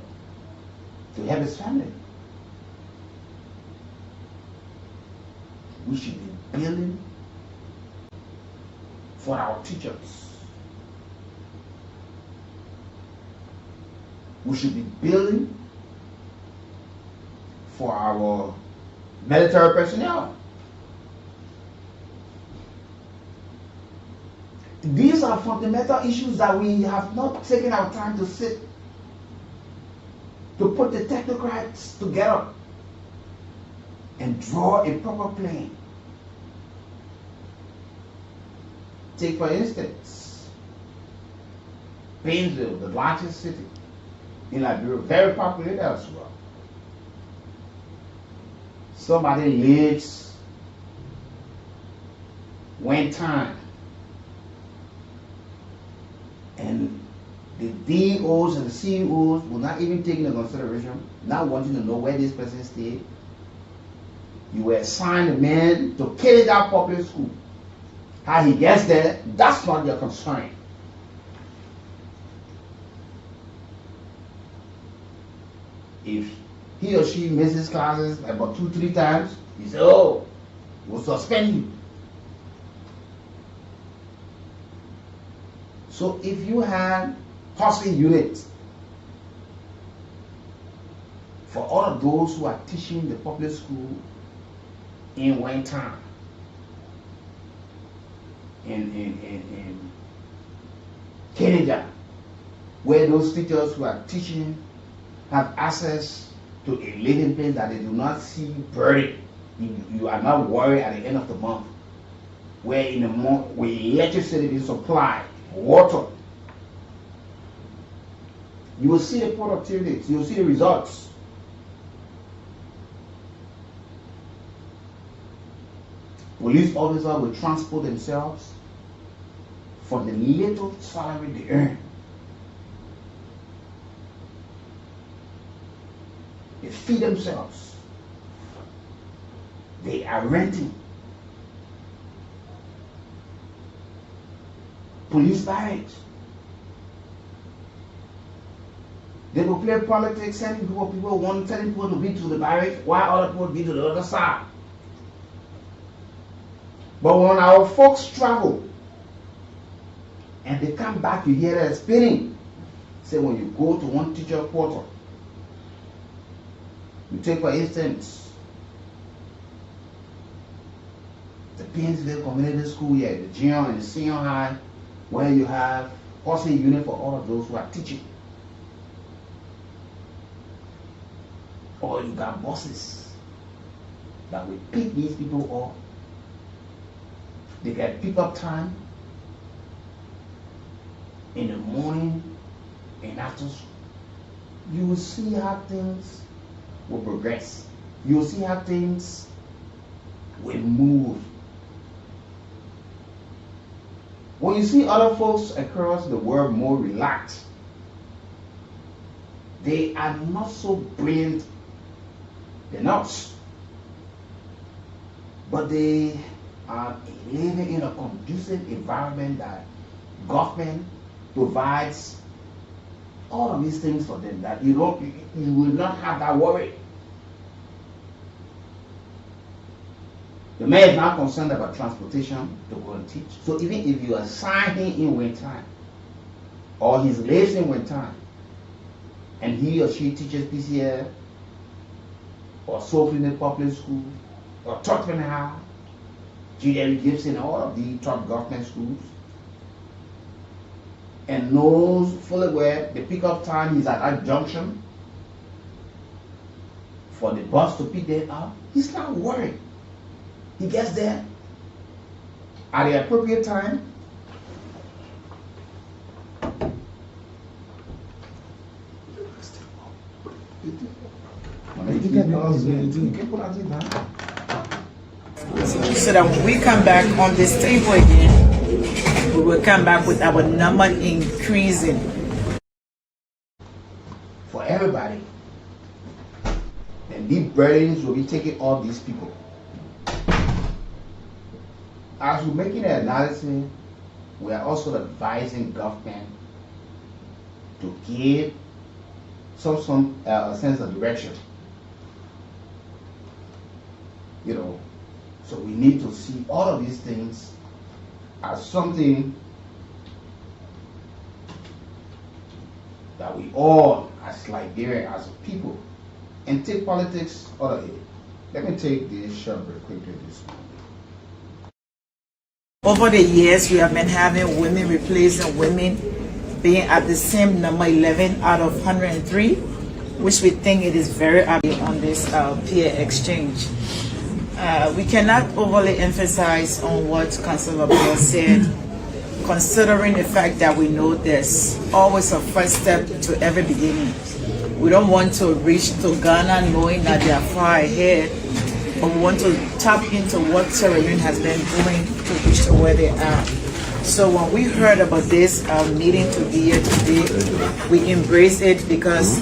to help his family. We should be building for our teachers. We should be building for our military personnel. These are fundamental issues that we have not taken our time to sit, to put the technocrats together and draw a proper plan. Take for instance, Painesville, the largest city in Liberia, very populated as well. Somebody lives one time and the DOs and the CEOs will not even take into consideration, not wanting to know where this person stayed. You were assigned a man to carry that public school. How he gets there, that's not your concern. If he or she misses classes about 2-3 times, he says, oh, we'll suspend you. So if you had hosting units for all of those who are teaching the public school in one time, in Kenya, where those teachers who are teaching have access to a living place that they do not see burden. You are not worried at the end of the month, where in a month with electricity supply, water, you will see the productivity, you will see the results. Police officers will transport themselves for the little salary they earn. They feed themselves. They are renting. Police barracks. They will play politics, sending people telling people to be to the barracks while other people be to the other side. But when our folks travel and they come back, you hear them spinning Say when you go to one teacher quarter, you take for instance the Painesville Community School here, the junior and the senior high, where you have also a unit for all of those who are teaching. Or you got buses that will pick these people up. They get pick up time in the morning and after school. You will see how things will progress. You will see how things will move. When you see other folks across the world more relaxed, they are not so brilliant. They're not. But they are living in a conducive environment that government provides all of these things for them, that you will not have that worry. The mayor is not concerned about transportation to go and teach. So even if you assign him in winter time, or he's lives in winter time, and he or she teaches PCF, or Sophie Public School, or Tottenham High, GW Gibson, all of the top government schools, and knows fully well the pickup time is at that junction for the bus to pick them up, he's not worried. He gets there at the appropriate time. So that when we come back on this table again, we will come back with our number increasing. For everybody. And these burdens will be taken off these people. As we're making an analysis, we are also advising government to give some sense of direction. You know, so we need to see all of these things as something that we all, as Liberians, as a people, and take politics out of it. Let me take this short break quickly. Over the years, we have been having women replacing women, being at the same number 11 out of 103, which we think it is very happy on this peer exchange. We cannot overly emphasize on what Councilor Bill said, considering the fact that we know there's always a first step to every beginning. We don't want to reach to Ghana knowing that they are far ahead, but we want to tap into what Sierra Leone has been doing to reach to where they are. So when we heard about this meeting to be here today, we embrace it because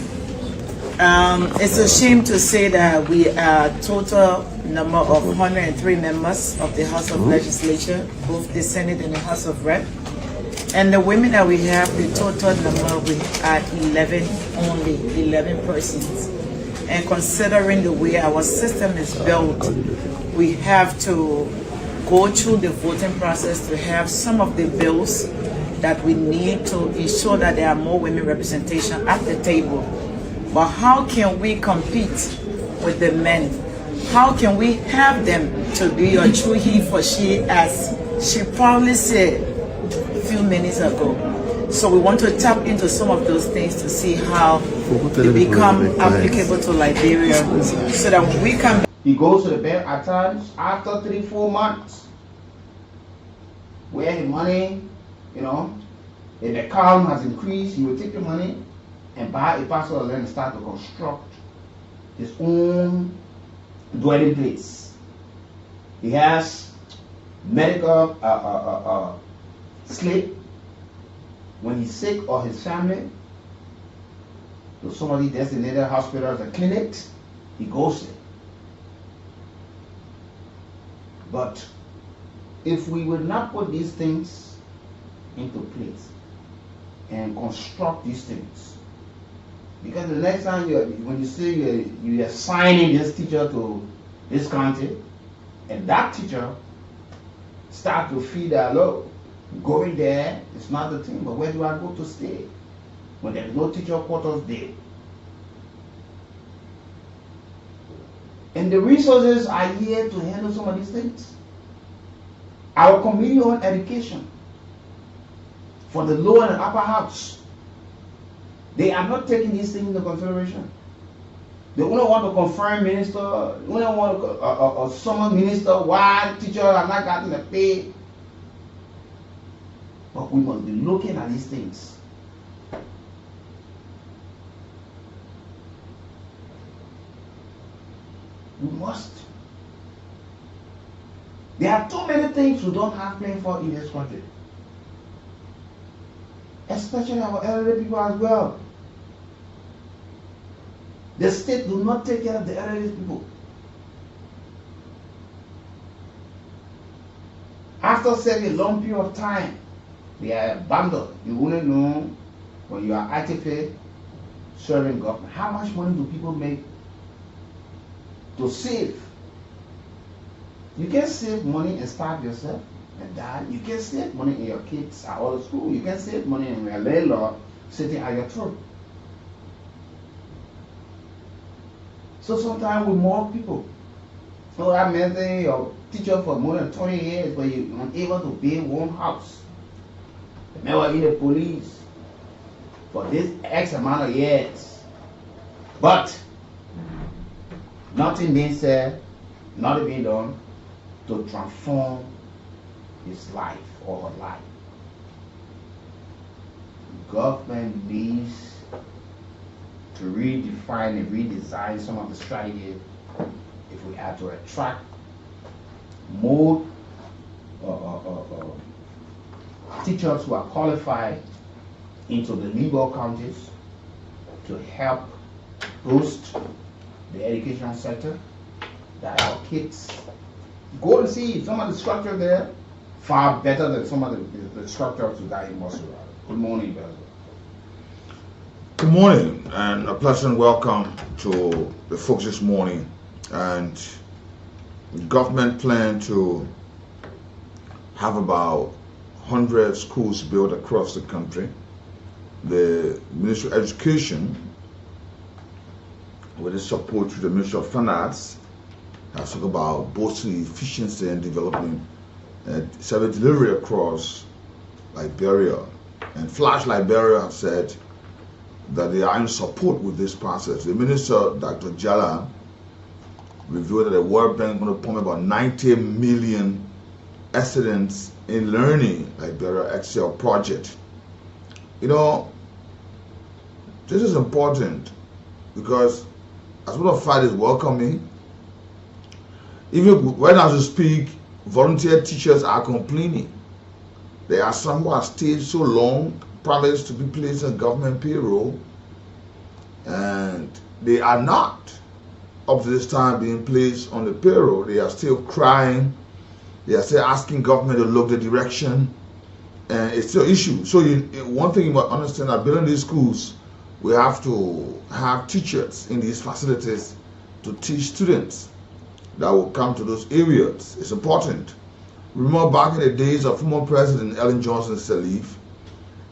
it's a shame to say that we are total number of 103 members of the House of Legislature, both the Senate and the House of Rep. And the women that we have, the total number, we are 11 only, 11 persons. And considering the way our system is built, we have to go through the voting process to have some of the bills that we need to ensure that there are more women representation at the table. But how can we compete with the men? How can we have them to be a true he for she, as she probably said a few minutes ago? So we want to tap into some of those things to see how they become applicable to Liberia, so that when we come back. He goes to the bank at times after 3-4 months, where his money, you know, if the account has increased, he will take the money and buy a parcel of land and start to construct his own dwelling place. He has medical slip when he's sick or his family to somebody designated hospitals and clinics, he goes there. But if we would not put these things into place and construct these things, because the next time when you say you're assigning this teacher to this county, and that teacher start to feel that, look, going there is not the thing, but where do I go to stay? when there's no teacher quarters there. And the resources are here to handle some of these things. Our Committee on Education for the lower and upper house, they are not taking these things into consideration. They only want to confirm minister, they only want a summer minister, why teachers are not getting the pay. But we must be looking at these things. We must. There are too many things we don't have plan for in this country. Especially our elderly people as well. The state do not take care of the elderly people. After serving a long period of time, they are abandoned. You wouldn't know when you are actively serving government. How much money do people make to save? You can save money and starve yourself and die. You can save money in your kids at all school. You can save money in your landlord sitting at your throat. So sometimes we mock people. So that means you're a teacher for more than 20 years, but you're unable to pay one house. Remember in the police for this X amount of years. But nothing being said, nothing being done to transform his life or her life. Government needs to redefine and redesign some of the strategies if we have to attract more teachers who are qualified into the liberal counties to help boost the educational sector, that our kids go and see some of the structure there far better than some of the structures we got in Mosul. Good morning, brother. Good morning, and a pleasant welcome to the folks this morning. And the government plan to have about 100 schools built across the country. The Ministry of Education, with the support to the Ministry of Finance, has talked about boosting efficiency and development and service delivery across Liberia. And Flash Liberia have said that they are in support with this process. The Minister, Dr. Jala, revealed that the World Bank is going to pump about 90 million students in learning Liberia Excel project. You know, this is important because as well as fight is welcoming, even when as we speak, volunteer teachers are complaining. There are some who have stayed so long, promised to be placed on government payroll, and they are not up to this time being placed on the payroll. They are still crying. They are still asking government to look the direction, and it's still an issue. So one thing you must understand, that building these schools, we have to have teachers in these facilities to teach students that will come to those areas. It's important. Remember back in the days of former President Ellen Johnson Sirleaf,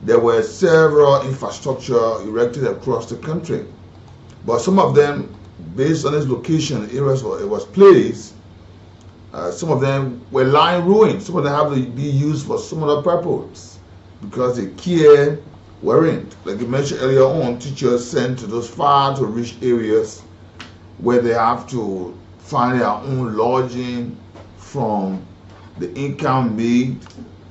there were several infrastructure erected across the country, but some of them, based on its location, areas where it was placed, some of them were lying ruined. Some of them have to be used for some other purpose because the care weren't. Like you mentioned earlier on, teachers sent to those far to reach areas where they have to find their own lodging from the income made.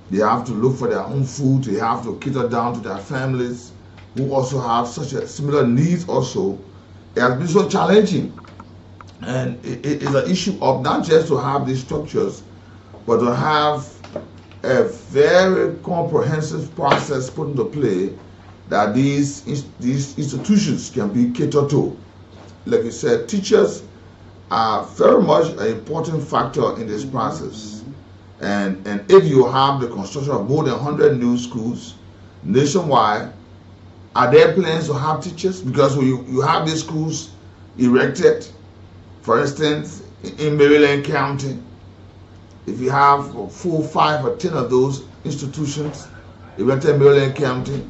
They have to look for their own food. They have to cater down to their families who also have such a similar needs also. It has been so challenging. And it is an issue of not just to have these structures, but to have a very comprehensive process put into play that these institutions can be catered to. Like you said, teachers are very much an important factor in this process. And if you have the construction of more than 100 new schools nationwide, are there plans to have teachers? Because when you have these schools erected, for instance, in Maryland County, if you have 4, 5, or 10 of those institutions erected in Maryland County,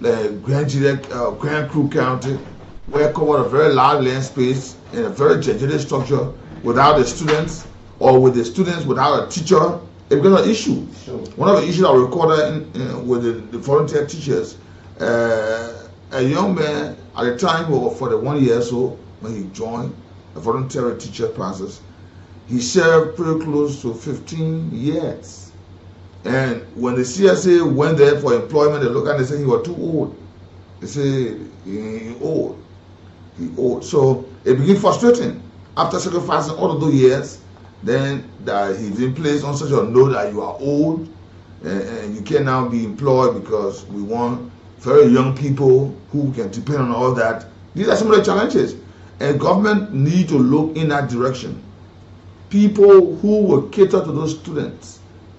Grand Crew County, where it covered a very large land space in a very generated structure without the students, or with the students without a teacher, it becomes an issue. Sure. One of the issues I recorded with the volunteer teachers, a young man at the time who was 41 years old when he joined a voluntary teacher process. He served pretty close to 15 years. And when the CSA went there for employment, they looked and they said he was too old. They said he old. He old. So it became frustrating. After sacrificing all of those years, then that he's been placed on such a note that you are old and you can now be employed because we want very young people who can depend on all that. These are some of the challenges, and government need to look in that direction. People who will cater to those students,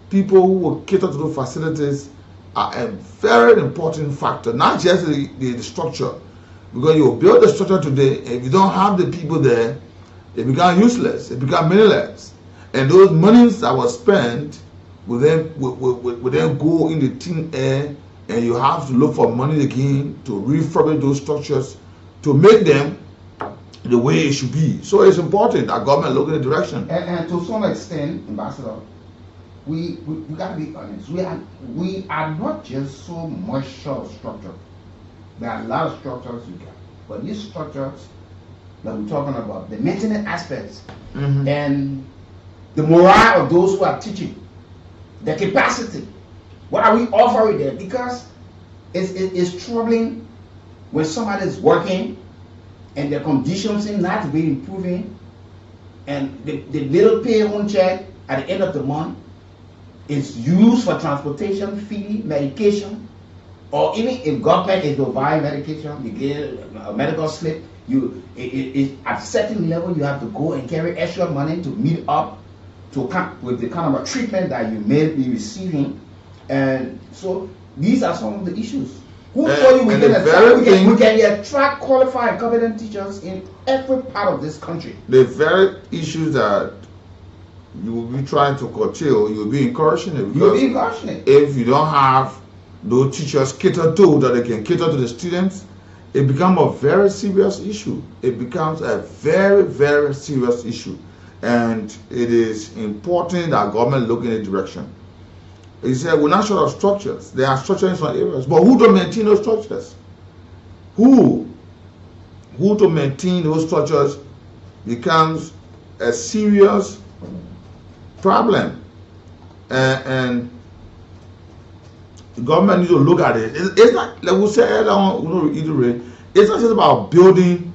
people who will cater to those facilities are a very important factor, not just the structure. Because you build the structure today, if you don't have the people there, it becomes useless, it becomes meaningless. And those monies that were spent will then go in the thin air, and you have to look for money again to refurbish those structures to make them the way it should be. So it's important that government look in the direction. And to some extent, Ambassador, we gotta be honest. We are not just so much short of structure. There are a lot of structures you got, but these structures that we're talking about, the maintenance aspects and the morale of those who are teaching, the capacity, what are we offering there? Because it's troubling when somebody is working and the conditions seem not to be improving, and the little pay on check at the end of the month is used for transportation fee, medication, or even if government is to buy medication, you get a medical slip, at a certain level you have to go and carry extra money to meet up to come with the kind of a treatment that you may be receiving. And so these are some of the issues. Who told you we can attract qualified, competent teachers in every part of this country? The very issues that you will be trying to curtail, you will be encouraging it. You'll be encouraging it. If you don't have those teachers cater to, that they can cater to the students, it becomes a very serious issue. It becomes a very, very serious issue. And it is important that government look in a direction. He said, we're not short of structures. There are structures in some areas, but who to maintain those structures? Who to maintain those structures becomes a serious problem. And the government needs to look at it. It's not, like we said earlier on, it's not just about building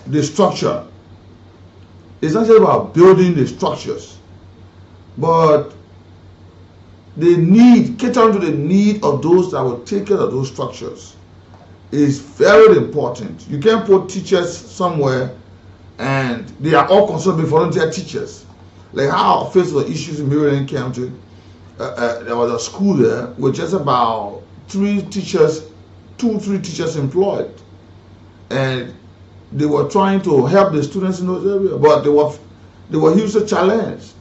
the structure. It's not just about building the structures, but the need, catering to the need of those that will take care of those structures is very important. You can't put teachers somewhere and they are all concerned with volunteer teachers. Like how I faced the issues in Maryland County, there was a school there with just about 2 or 3 teachers employed, and they were trying to help the students in those areas, but they were hugely challenged.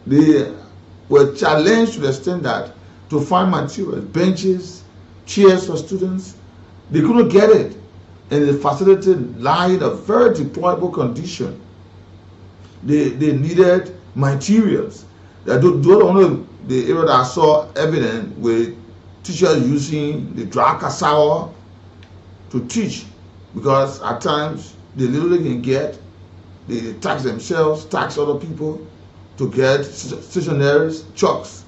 They were challenged to the extent that to find materials, benches, chairs for students, they couldn't get it, and the facility lied in a very deplorable condition. They needed materials. That only the area that I saw evident with teachers using the dry cassava to teach, because at times the little they can get, they tax themselves, tax other people to get stationaries, chalks,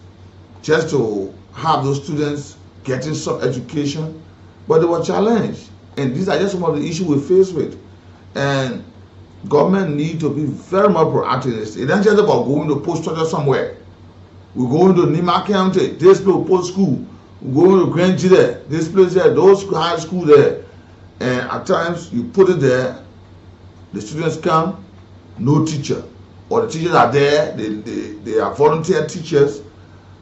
just to have those students getting some education. But they were challenged, and these are just some of the issues we face with. And government need to be very much proactive. It's not just about going to post structure somewhere. We go into Nima County, this place post school. We go into Grand there, this place there, those high school there. And at times you put it there, the students come, no teacher. Or the teachers are there, they are volunteer teachers.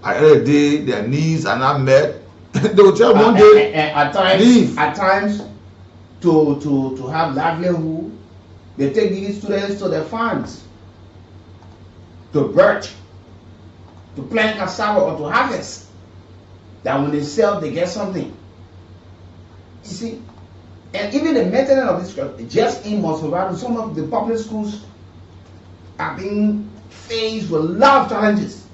At the end of the day, their needs are not met. They will tell one day, at times, leave. At times, to have livelihood, they take these students to their farms, to birch, to plant cassava or to harvest. That when they sell, they get something. You see? And even the maintenance of this structure, just in Mosovado, some of the public schools are being faced with a lot of challenges.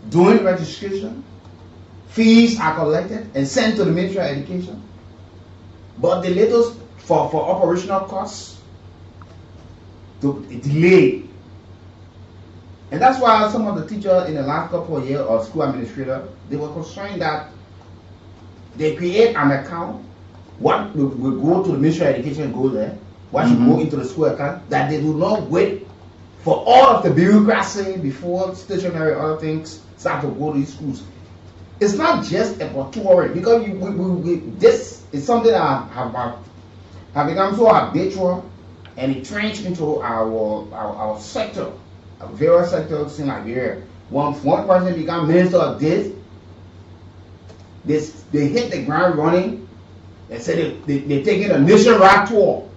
During registration, fees are collected and sent to the Ministry of Education. But the latest for operational costs to delay. And that's why some of the teachers in the last couple of years, or school administrators, they were concerned that they create an account, what will go to the Ministry of Education and go there, what should go into the school account, that they do not wait for all of the bureaucracy before stationery and other things start to go to these schools. It's not just about touring, because this is something that have become so habitual and entrenched into our sector, our various sectors in Nigeria. Once one person becomes minister of this, they hit the ground running. They say they're taking a nationwide tour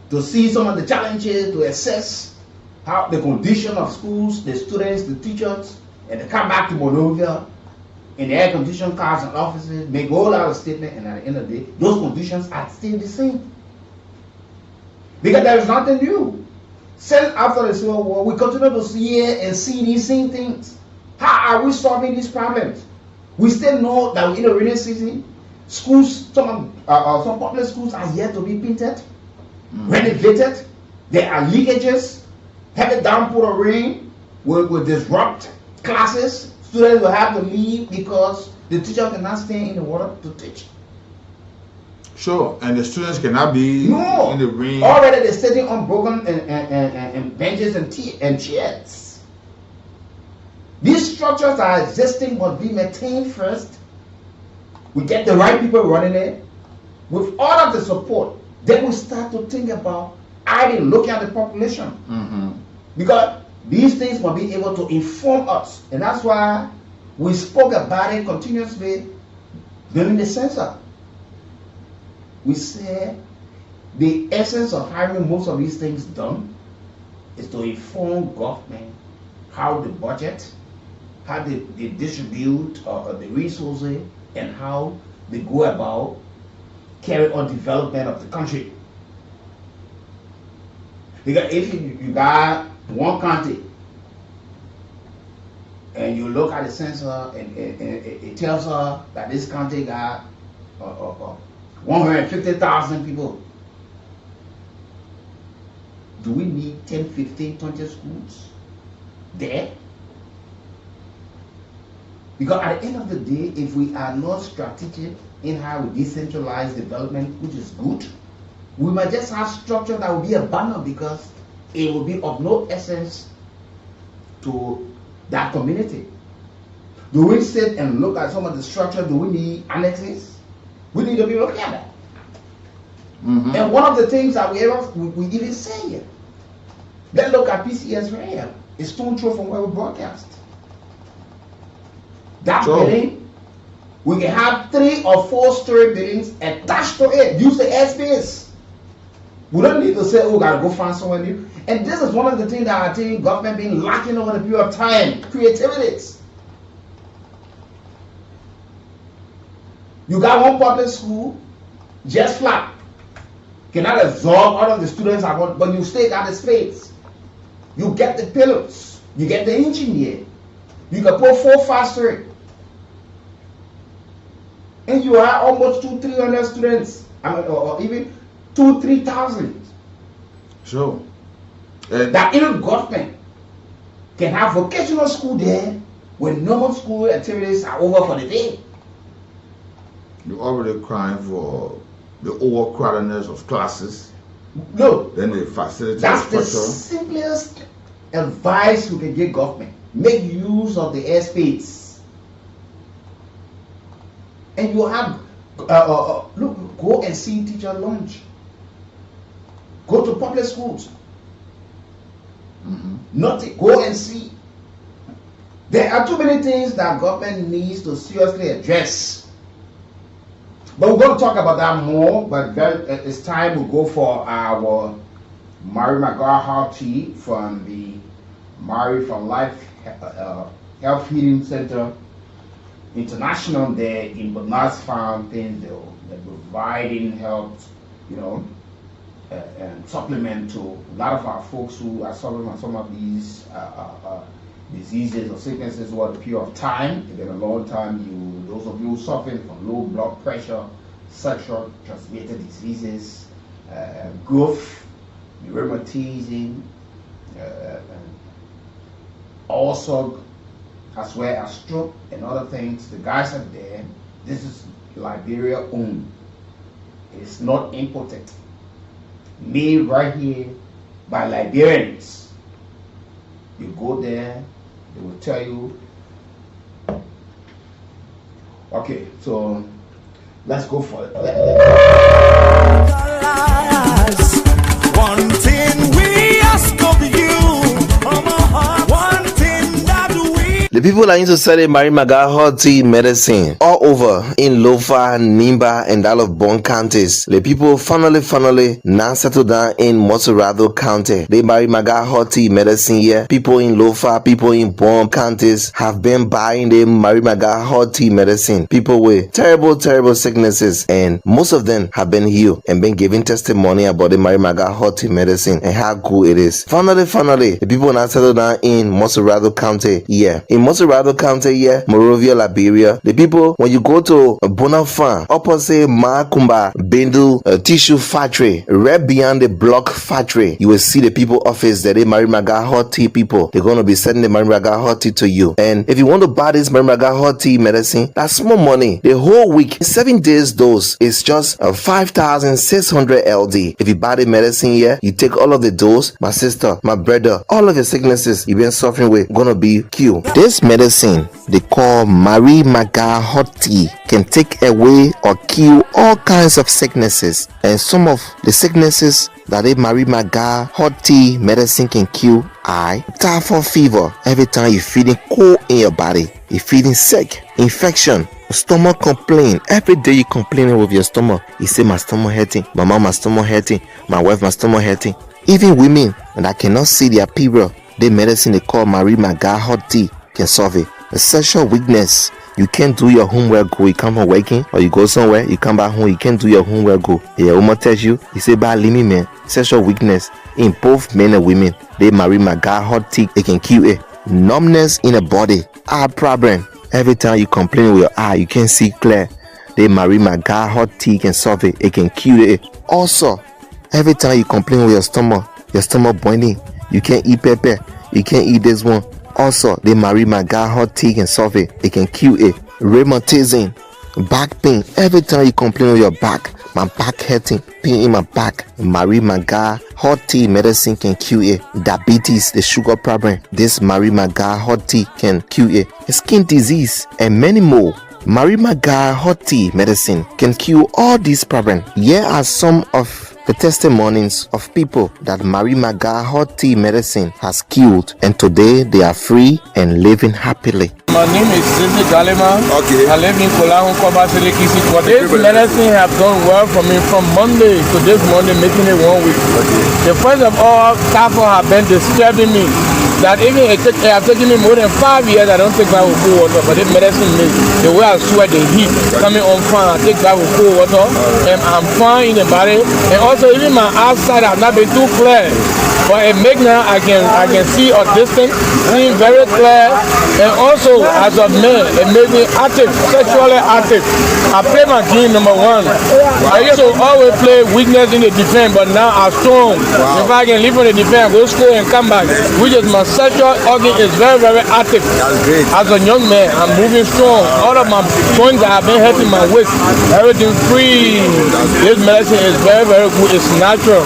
to see some of the challenges, to assess how the condition of schools, the students, the teachers, and they come back to Monrovia in the air-conditioned cars and offices, make a whole lot of statements, and at the end of the day, those conditions are still the same. Because there is nothing new. Since after the Civil War, we continue to hear and see these same things. How are we solving these problems? We still know that in the rainy season, schools, some public schools are yet to be painted, renovated. There are leakages. Heavy downpour of rain will disrupt classes. Students will have to leave because the teacher cannot stay in the water to teach. Sure, and the students cannot be in the rain. Already they're sitting on broken and benches and chairs. These structures are existing but be maintained first. We get the right people running it. With all of the support, then we start to think about looking at the population. Because these things will be able to inform us. And that's why we spoke about it continuously during the census. We said the essence of having most of these things done is to inform government how the budget, how they distribute the resources, and how they go about carry on development of the country. Because if you got one county and you look at the census and it tells her that this county got 150,000 people, do we need 10, 15, 20 schools there? Because at the end of the day, if we are not strategic in how we decentralize development, which is good, we might just have structure that will be abandoned because it will be of no essence to that community. Do we sit and look at some of the structure? Do we need annexes? We need to be looking at that. And one of the things that we even say here, let's look at PCS Radio. It's stone throw from where we broadcast. That building, we can have 3 or 4 story buildings attached to it. Use the airspace. We don't need to say, oh, gotta go find somewhere new. And this is one of the things that I think government been lacking over the period of time. Creativity. You got one public school, just flat. Cannot absorb all of the students at once, but you still got the space. You get the pillars. You get the engineer. You can put 4, 5 stories. And you have almost 200-300 students. Or even 2,000-3,000. Sure. That even government can have vocational school there when normal school activities are over for the day. You're already crying for the overcrowdedness of classes. Look, then the facility. That's the simplest advice we can give government. Make use of the airspace. And you have, look, go and see teacher lunch. Go to public schools. Go and see. There are too many things that government needs to seriously address. But we're going to talk about that more, but it's time we go for our Mary McGraw-Harty from the Mary for Life Health Healing Center. international there in Bernard's Fountain. They're providing help, and supplement to a lot of our folks who are suffering from some of these diseases or sicknesses over a period of time. Again, a long time. Those of you suffering from low blood pressure, sexual transmitted diseases, growth, rheumatism, also as well as stroke and other things. The guys are there. This is Liberia owned. It's not imported. Made right here by Liberians. You go there, they will tell you. Okay, so let's go for it. One thing we ask of you, one thing that we. The people that used to sell Marimaga hot tea medicine all over in Lofa, Nimba, and all of Bon counties. The people finally now settled down in Moserado County. The Marimaga hot tea medicine here. People in Lofa, people in Bon counties have been buying the Marimaga hot tea medicine. People with terrible sicknesses, and most of them have been healed and been giving testimony about the Marimaga hot tea medicine and how good it is. Finally, the people now settled down in Moserado County here. In Moserado County here, Monrovia, Liberia, the people, when you go to Bonafan, opposite Makumba Bendu tissue factory, right beyond the block factory, you will see the people office that they Marimaga hot tea people. They're going to be sending the Marimaga hot tea to you. And if you want to buy this Marimaga hot tea medicine, that's small money. The whole week, 7 days dose is just 5,600 LD. If you buy the medicine here, you take all of the dose, my sister, my brother, all of your sicknesses you've been suffering with gonna be cured. This medicine they call Marimaga hot tea can take away or kill all kinds of sicknesses, and some of the sicknesses that a Marimaga hot tea medicine can kill are typhoid fever. Every time you're feeling cold in your body, you're feeling sick, infection, stomach complaint. Every day you complaining with your stomach. You say my stomach hurting, my mom my stomach hurting, my wife my stomach hurting. Even women that cannot see their period, the medicine they call Marimaga hot tea can solve it. A sexual weakness, you can't do your homework go, you come from working or you go somewhere, you come back home, you can't do your homework go. Your woman tells you say bad limit man, sexual weakness in both men and women, they Marimaga hot tea, it can kill it. Numbness in the body, eye problem. Every time you complain with your eye, you can't see clear. The Marimaga hot tea can solve it. It can cure it. Also, every time you complain with your stomach boiling, you can't eat pepper, you can't eat this one. Also, the Marimaga hot tea can solve it. It can cure it. Rheumatism, back pain. Every time you complain with your back, my back hurting, pain in my back. Marimaga hot tea medicine can cure it. Diabetes, the sugar problem. This Marimaga hot tea can cure it. Skin disease and many more. Marimaga hot tea medicine can cure all these problems. Here are some of the testimonies of people that Marimaga hot tea medicine has cured, and today they are free and living happily. My name is Sisi Galima. Okay. I live in Kolahu, Kobasile, Kisi. This medicine have done well for me from Monday to this Monday, making it 1 week. Okay. The first of all, typhoid have been disturbing me. That even it have taken me more than 5 years. I don't take bath with cold water, but this medicine makes the way I sweat, the heat coming on fire. I take bath with cold water, and I'm fine in the body. And also, even my outside have not been too clear, but it make now I can see a distance, seeing very clear. And also, as a man, it makes me active, sexually active. I play my game number 1. I used to always play weakness in the defense, but now I'm strong. If I can leave on the defense, go school and come back, which is my sexual organ is very active. That's great. As a young man, I'm moving strong. All of my joints that have been hurting my waist, everything free. This medicine is very good. It's natural.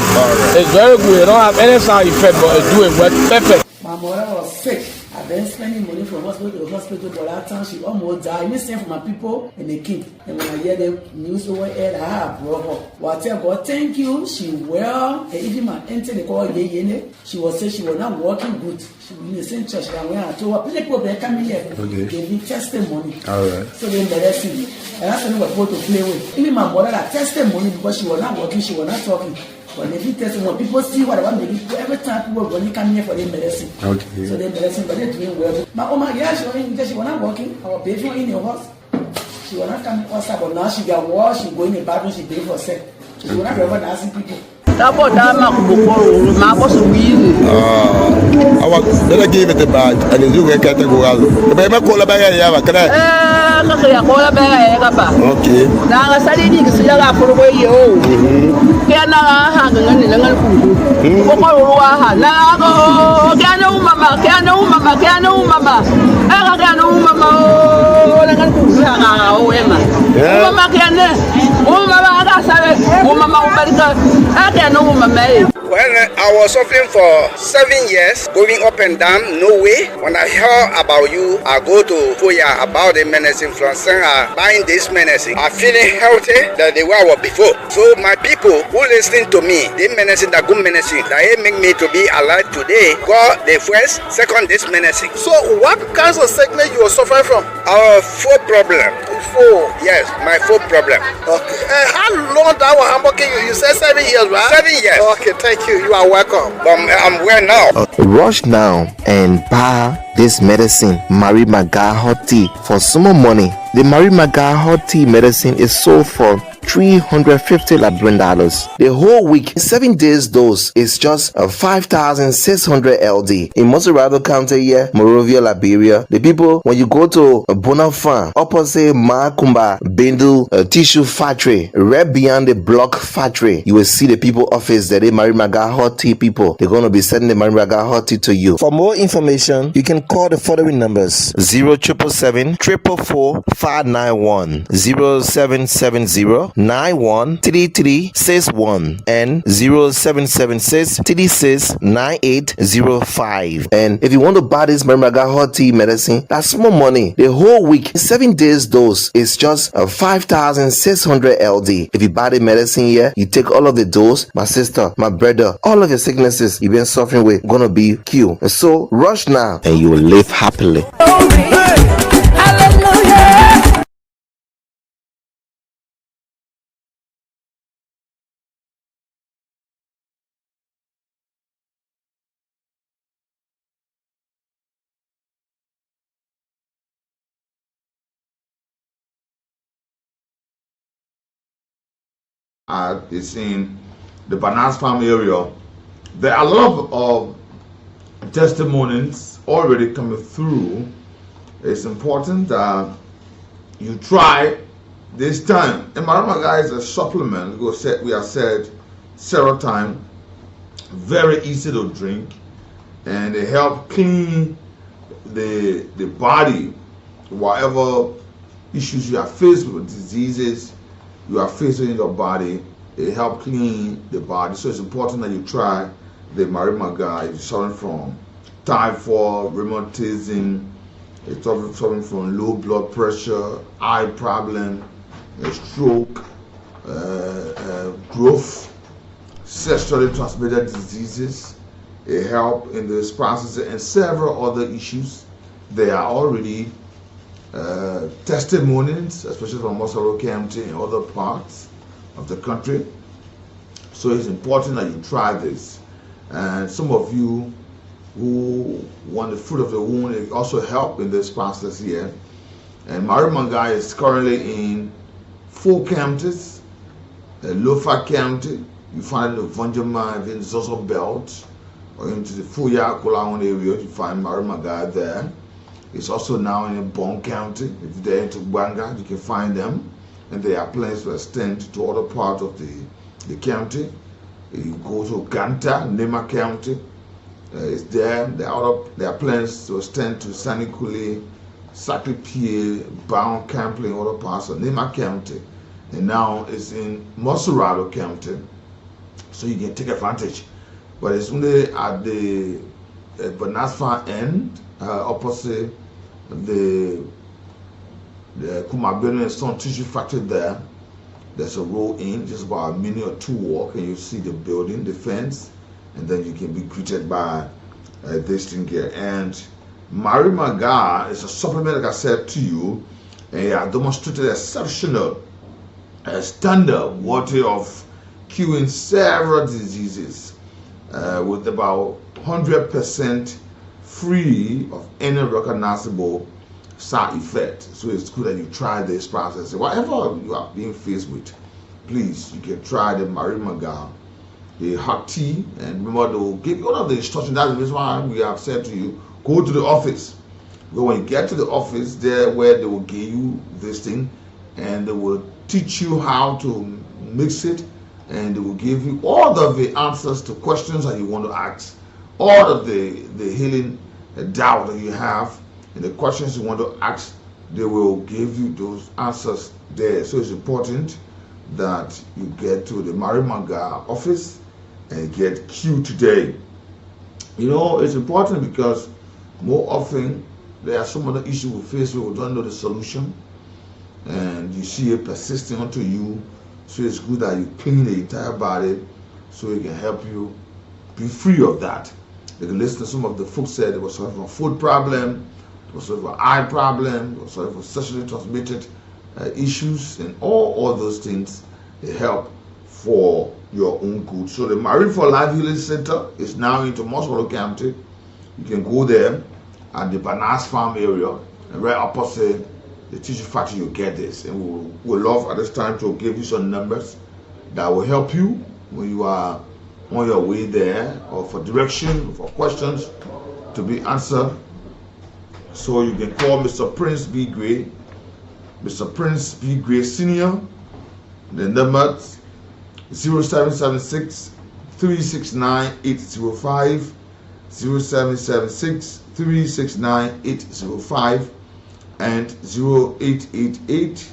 It's very good. It don't have any side effect, but it do it well, perfect. My mother was sick. I've been spending money from hospital to hospital, but that time she almost died. I sent for my people in the king. And when I hear the news over here, I have brought her. Well, I tell God, thank you. She well. And even my auntie, they call Yene. She was saying she was not working good. She was in the same church. And when I told her, people they come here, gave me testimony. All right. So they medicine me. And that's when we were supposed to play with. Even my mother had testimony because she was not working, she was not talking. But they did testimony. People see what I want to do. Every time people when they come here for their medicine. Okay. So they medicine, but they're doing well. My mama, yeah, she was not working. Our patient in your house. She will not come outside, but now she got wash, she go in the bathroom, she pay for sex. She will not be over asking people. Awa, dala give it a badge, and you get category. The baby call a bag, yeah, can I? Okay. Now I studied in Silla for away you. Can I hang on the little food? Cano, mama, cano, mama, cano, mama. I got no mama. Mama can. Oh, mama, I can't know my maid. Well, I was suffering for 7 years, going up and down, no way. When I heard about you, I go to Foya about the medicine from buying this medicine. I'm feeling healthy than the way I was before. So my people who listening to me, the medicine, the good medicine, that make me to be alive today, got the first, second this medicine. So what kinds of sickness you were suffering from? Our foot problem. Yes, my foot problem. Okay. And how long that was Hamburg? You said 7 years, right? 7 years. Okay, thank you. You are welcome. I'm well now. Rush now and buy this medicine, Mary Maga Hot Tea, for some more money. The Mary Maga Hot Tea medicine is sold for $350 Liberian. The whole week, 7 days dose is just 5,600 LD. In Montserrado County here, Monrovia, Liberia, the people, when you go to Bonafan, opposite Makumba, Bendu Tissue Factory, right beyond the block factory, you will see the people office that they Mary Maga Hot Tea people. They're going to be sending the Mary Maga Hot Tea to you. For more information, you can call the following numbers: 0777 444 591, 0770 913361 and 0776 36 9805. And if you want to buy this Mary Maga Hot Tea medicine, that's small money. The whole week, 7 days dose is just 5,600 LD. If you buy the medicine here, you take all of the dose, my sister, my brother, all of your sicknesses you've been suffering with gonna be cured. So rush now and you will live happily. It's in the Banas Farm area. There are a lot of testimonies already coming through. It's important that you try this time. And Maramaga is a supplement. We have said several times. Very easy to drink, and they help clean the body. Whatever issues you are faced with, diseases you are facing in your body, it helps clean the body. So it's important that you try the Marimaga. It's suffering from typhoid, rheumatism, it's suffering from low blood pressure, eye problem, stroke, growth, sexually transmitted diseases. It helps in this process and several other issues. They are already testimonies, especially from Montserrado County and other parts of the country. So it's important that you try this. And some of you who want the fruit of the womb, it also help in this process here. And Marimaga is currently in 4 counties. Lofa County, you find the Vonjama in Zozo Belt, or into the Fuya Kolaon area, you find Marimaga there. It's also now in Bon County. If they're into Banga, you can find them. And there are plans to extend to other parts of the county. You go to Ganta, Nema County. It's there. There are plans to extend to Sanikule, Sakipie, Bound Campbell, and other parts of Nema County. And now it's in Montserrado County. So you can take advantage. But it's only at the Banasfa end, opposite the Kumabeno and Son Tissue Factory there. There's a road in, just about a minute or 2 walk, and you see the building, the fence, and then you can be greeted by this thing here. And Marimaga is a supplement, like I said to you, and I demonstrated exceptional standard water of curing several diseases with about 100% free of any recognizable side effect. So it's good that you try this process. Whatever you are being faced with, please, you can try the Marie Maga, the hot tea, and remember they will give you all of the instructions. That's the reason why we have said to you, go to the office. But when you get to the office, there where they will give you this thing, and they will teach you how to mix it, and they will give you all of the answers to questions that you want to ask, all of the healing doubt that you have, and the questions you want to ask, they will give you those answers there. So it's important that you get to the Marie Maga office and get queued today. You know, it's important because more often there are some other issues we face where we don't know the solution, and you see it persisting onto you. So it's good that you clean the entire body so it can help you be free of that. You can listen to some of the folks said they were suffering from a food problem, they were suffering from eye problem, they were suffering from sexually transmitted issues, and all those things they help for your own good. So the Marine for Life Healing Center is now into Moswell County. You can go there at the Banas Farm area, and right opposite the tissue factory. You get this, and we'll love at this time to give you some numbers that will help you when you are on your way there, or for direction, for questions to be answered. So you can call Mr. Prince B. Gray, Mr. Prince B. Gray Sr. The number 0776 369 805, 0776 369 805, and 0888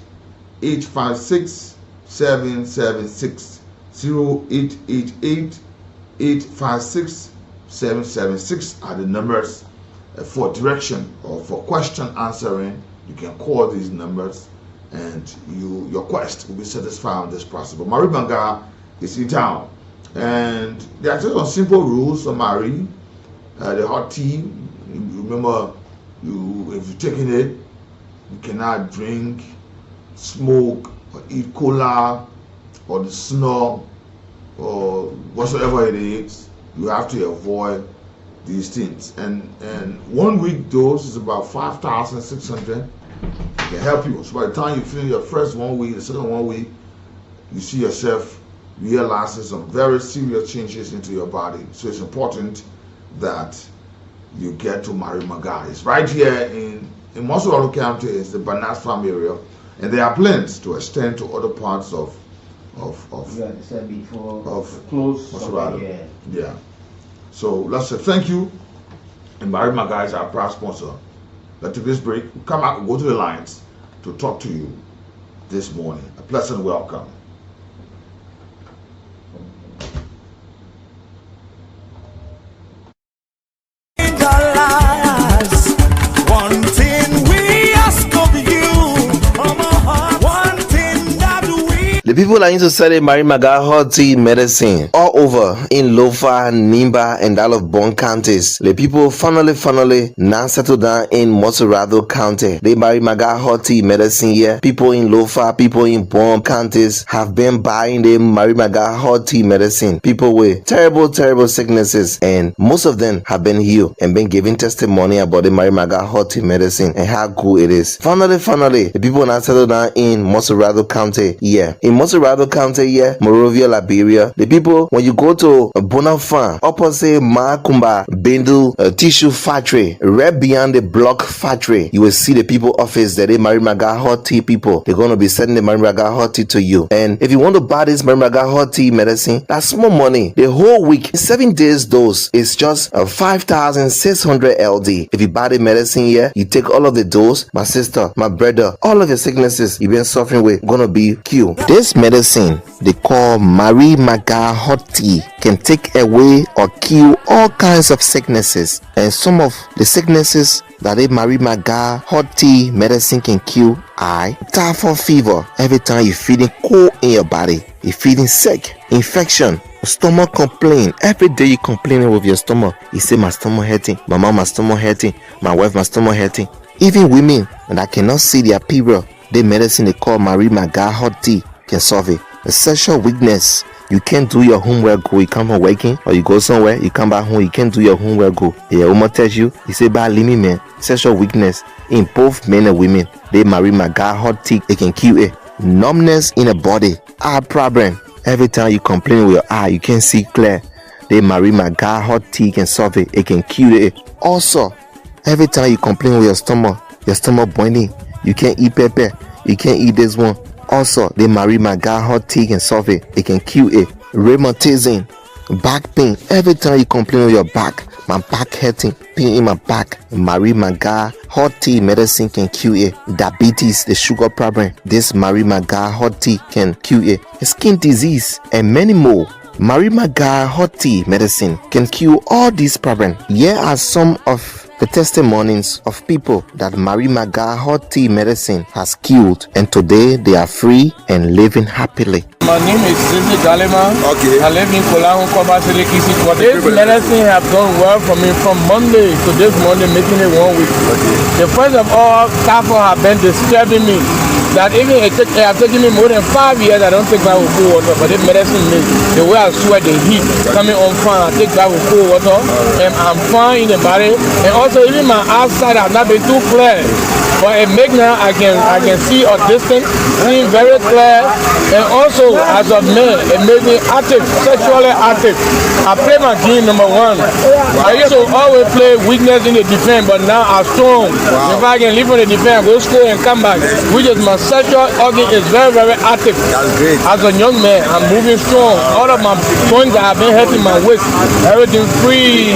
856 776. 0888 856 776 are the numbers for direction or for question answering. You can call these numbers and your quest will be satisfied on this process. But Marie Maga is in town, and there are just some simple rules for Marie. The hot tea, remember, if you're taking it, you cannot drink, smoke, or eat cola, or the snow, or whatsoever it is. You have to avoid these things. And 1 week dose is about 5,600. Can help you. So by the time you finish your first 1 week, the second 1 week, you see yourself realizing some very serious changes into your body. So it's important that you get to Marie Maga. It's right here in Moswell County. It's the Banas Farm area, and there are plans to extend to other parts of close. Yeah. So let's say thank you, and Marie Maga is our proud sponsor. Let's take this break. We'll come out and go to the lines to talk to you this morning. A pleasant welcome. One thing we ask of you, one thing that we The people are into selling Marie Maga hot tea medicine all over in Lofa, Nimba, and all of Bon counties. The people finally now settle down in Motorado County. The Marie Maga hot tea medicine here. People in Lofa, people in Bon counties have been buying the Marie Maga hot tea medicine. People with terrible sicknesses, and most of them have been healed and been giving testimony about the Marie Maga hot tea medicine and how good it is. Finally, the people now settle down in Motorado County here. In Motorado County here, Morovia, Liberia, the people, when you go to Bonafan, opposite Makumba Bendu tissue factory, right beyond the block factory, you will see the people office that they Marie Maga hot tea people. They're going to be sending the Marie Maga hot tea to you. And if you want to buy this Marie Maga hot tea medicine, that's small money. The whole week, 7 days dose is just 5,600 LD. If you buy the medicine here, you take all of the dose, my sister, my brother, all of your sicknesses you've been suffering with gonna be cured. This medicine they call Marie Maga hot tea can take away or kill all kinds of sicknesses, and some of the sicknesses that a Marie Maga hot tea medicine can kill are typhoid fever. Every time you're feeling cold in your body, you're feeling sick, infection, stomach complaint. Every day you complaining with your stomach. You say my stomach hurting, my mom my stomach hurting, my wife my stomach hurting. Even women that cannot see their period, the medicine they call Marie Maga hot tea can solve it. A sexual weakness, You can't do your homework, go. You come from working or you go somewhere, you come back home, you can't do your homework, go. Your woman tells you, say, "Bad limit, man." Sexual weakness in both men and women. They marry my guy, hot tick, it can kill it. Numbness in the body, eye problem. Every time you complain with your eye, you can't see clear. They marry my guy, hot tick and solve it. It can kill it. Also, every time you complain with your stomach boiling, you can't eat pepper, you can't eat this one. Also, they marry my guy, hot tick and solve it. It can kill it. Rheumatism, back pain. Every time you complain with your back, my back hurting, pain in my back. Marry my guy, hot tea medicine can cure it. Diabetes, the sugar problem. This marry my guy, hot tea can cure it. Skin disease and many more. Marry my guy, hot tea medicine can cure all these problems. Here are some of the testimonies of people that Mary Maga hot tea medicine has killed, and today they are free and living happily. My name is Zizi Galima. Okay. I live in Kolahu, Kobasile, Kisi. This medicine have done well for me from Monday to this Monday, making it 1 week. Okay. The first of all, Kafo have been disturbing me. That even it have taken me more than 5 years, I don't take bath with cold water, but this medicine makes the way I sweat, the heat coming on fine, I take bath with cold water, and I'm fine in the body. And also even my outside have not been too clear. But it make now I can see a distance, seeing very clear, and also as a man, it made me active, sexually active. I play my game number 1. Wow. I used to always play weakness in the defense, but now I'm strong. Wow. If I can leave on the defense, go school and come back, which is my sexual organ is very, very active. That's great. As a young man, I'm moving strong. All of my joints that have been hurting my waist, everything free.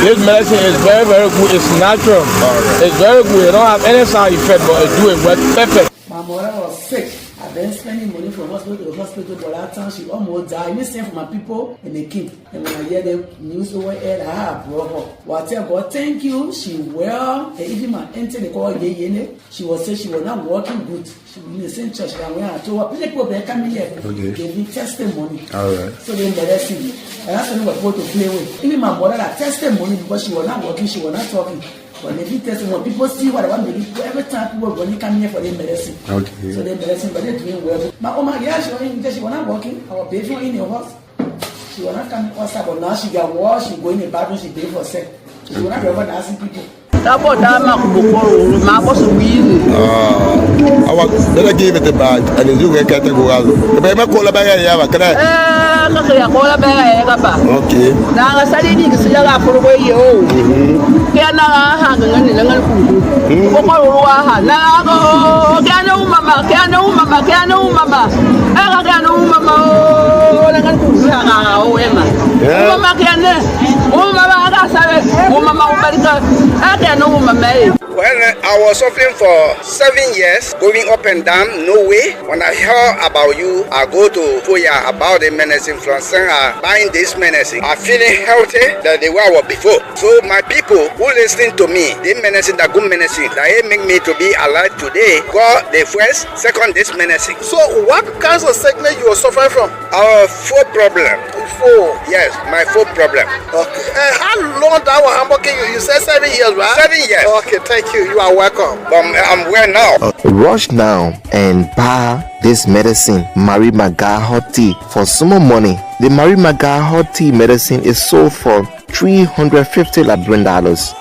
This medicine is very, very good. It's natural. Right. It's very good. It don't have any side effect, but it do it well, perfect. My mother was sick. I've been spending money from hospital to hospital, but that time she almost died. Me sent for my people in the king. And when I hear the news over here, I have brought her. Well, I tell God, thank you. She well. And even my auntie, they call her, she was saying she was not working good. She was in the same church. And when I told her, people they come here, gave me testimony. All right. So they embarrassed me. And that's when we were supposed to play with. Even my mother had testimony because she was not working, she was not talking. But they did testimony. People see what I want to do. Every time people when they come here for their medicine. Okay. So their medicine, but they're doing well. My mama, yeah, she was not working. I was paying for in the house. She was not coming outside, but now she got washed, she go in the bathroom, she pay for sex. She was not ever asking people. I was better give it a bag and you get a go out. The baby call a bag. Okay. Now I studied Nicosia for a way. Can I hang on the little food? Now can no mama, can no mama, can no mama. I can no mama. Mama can. Oh, mama, Well, I was suffering for 7 years, going up and down, no way. When I hear about you, I go to Foya about the medicine from buying this medicine. I'm feeling healthy than the way I was before. So my people who listening to me, the medicine, the good medicine, that make me to be alive today, got the first, second this medicine. So what kinds of sickness you are suffering from? Our foot problem. Foot? Yes, my foot problem. Okay. How long that was Hamburg? You said 7 years, right? 7 years. Okay, thank you. You are welcome. I'm well now. Rush now and buy this medicine, Mary Maga hot tea, for some more money. The Mary Maga hot tea medicine is sold for $350 Liberian.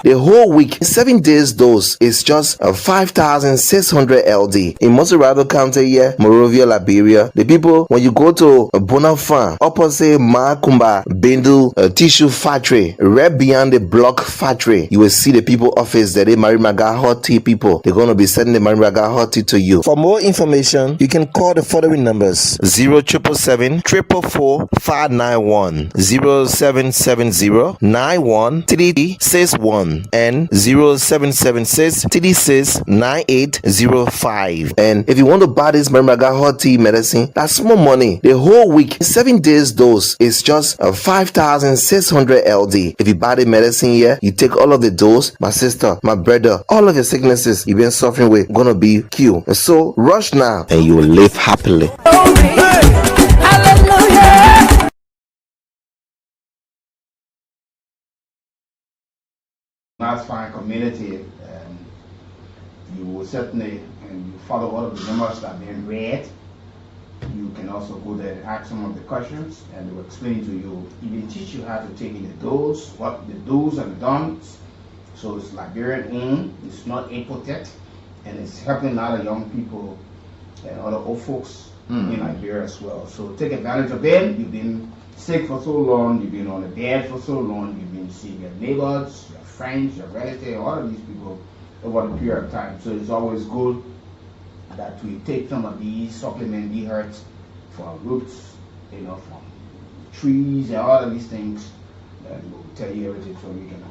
The whole week, 7 days dose is just 5,600 LD. In Montserrat County here, Monrovia, Liberia, the people, when you go to Bonafan, opposite Makumba, Bendu Tissue Factory, right beyond the block factory, you will see the people office that they Mary Maga hot tea people. They're going to be sending the Mary Maga hot tea to you. For more information, you can call the following numbers: 0777 444 591, 0770 913361, and 0776 36 9805. And if you want to buy this Marimaga hot tea medicine, that's small money. The whole week, 7 days dose is just 5,600 LD. If you buy the medicine here, you take all of the dose, my sister, my brother, all of your sicknesses you've been suffering with gonna be cured. So rush now and you will live happily. Nice fine community, you will certainly, and you follow all of the numbers that have been read, You can also go there and ask some of the questions, and they will explain to you, even teach you how to take in the dose, what the do's and don'ts. So it's Liberian owned, it's not imported, and it's helping a lot of young people and other old folks in Liberia as well. So take advantage of them. You've been sick for so long, you've been on the bed for so long, you've been seeing your neighbors, your friends, your relatives, all of these people over the period of time. So it's always good that we take some of these supplement the herbs from roots, from trees and all of these things, and we'll tell you everything so you can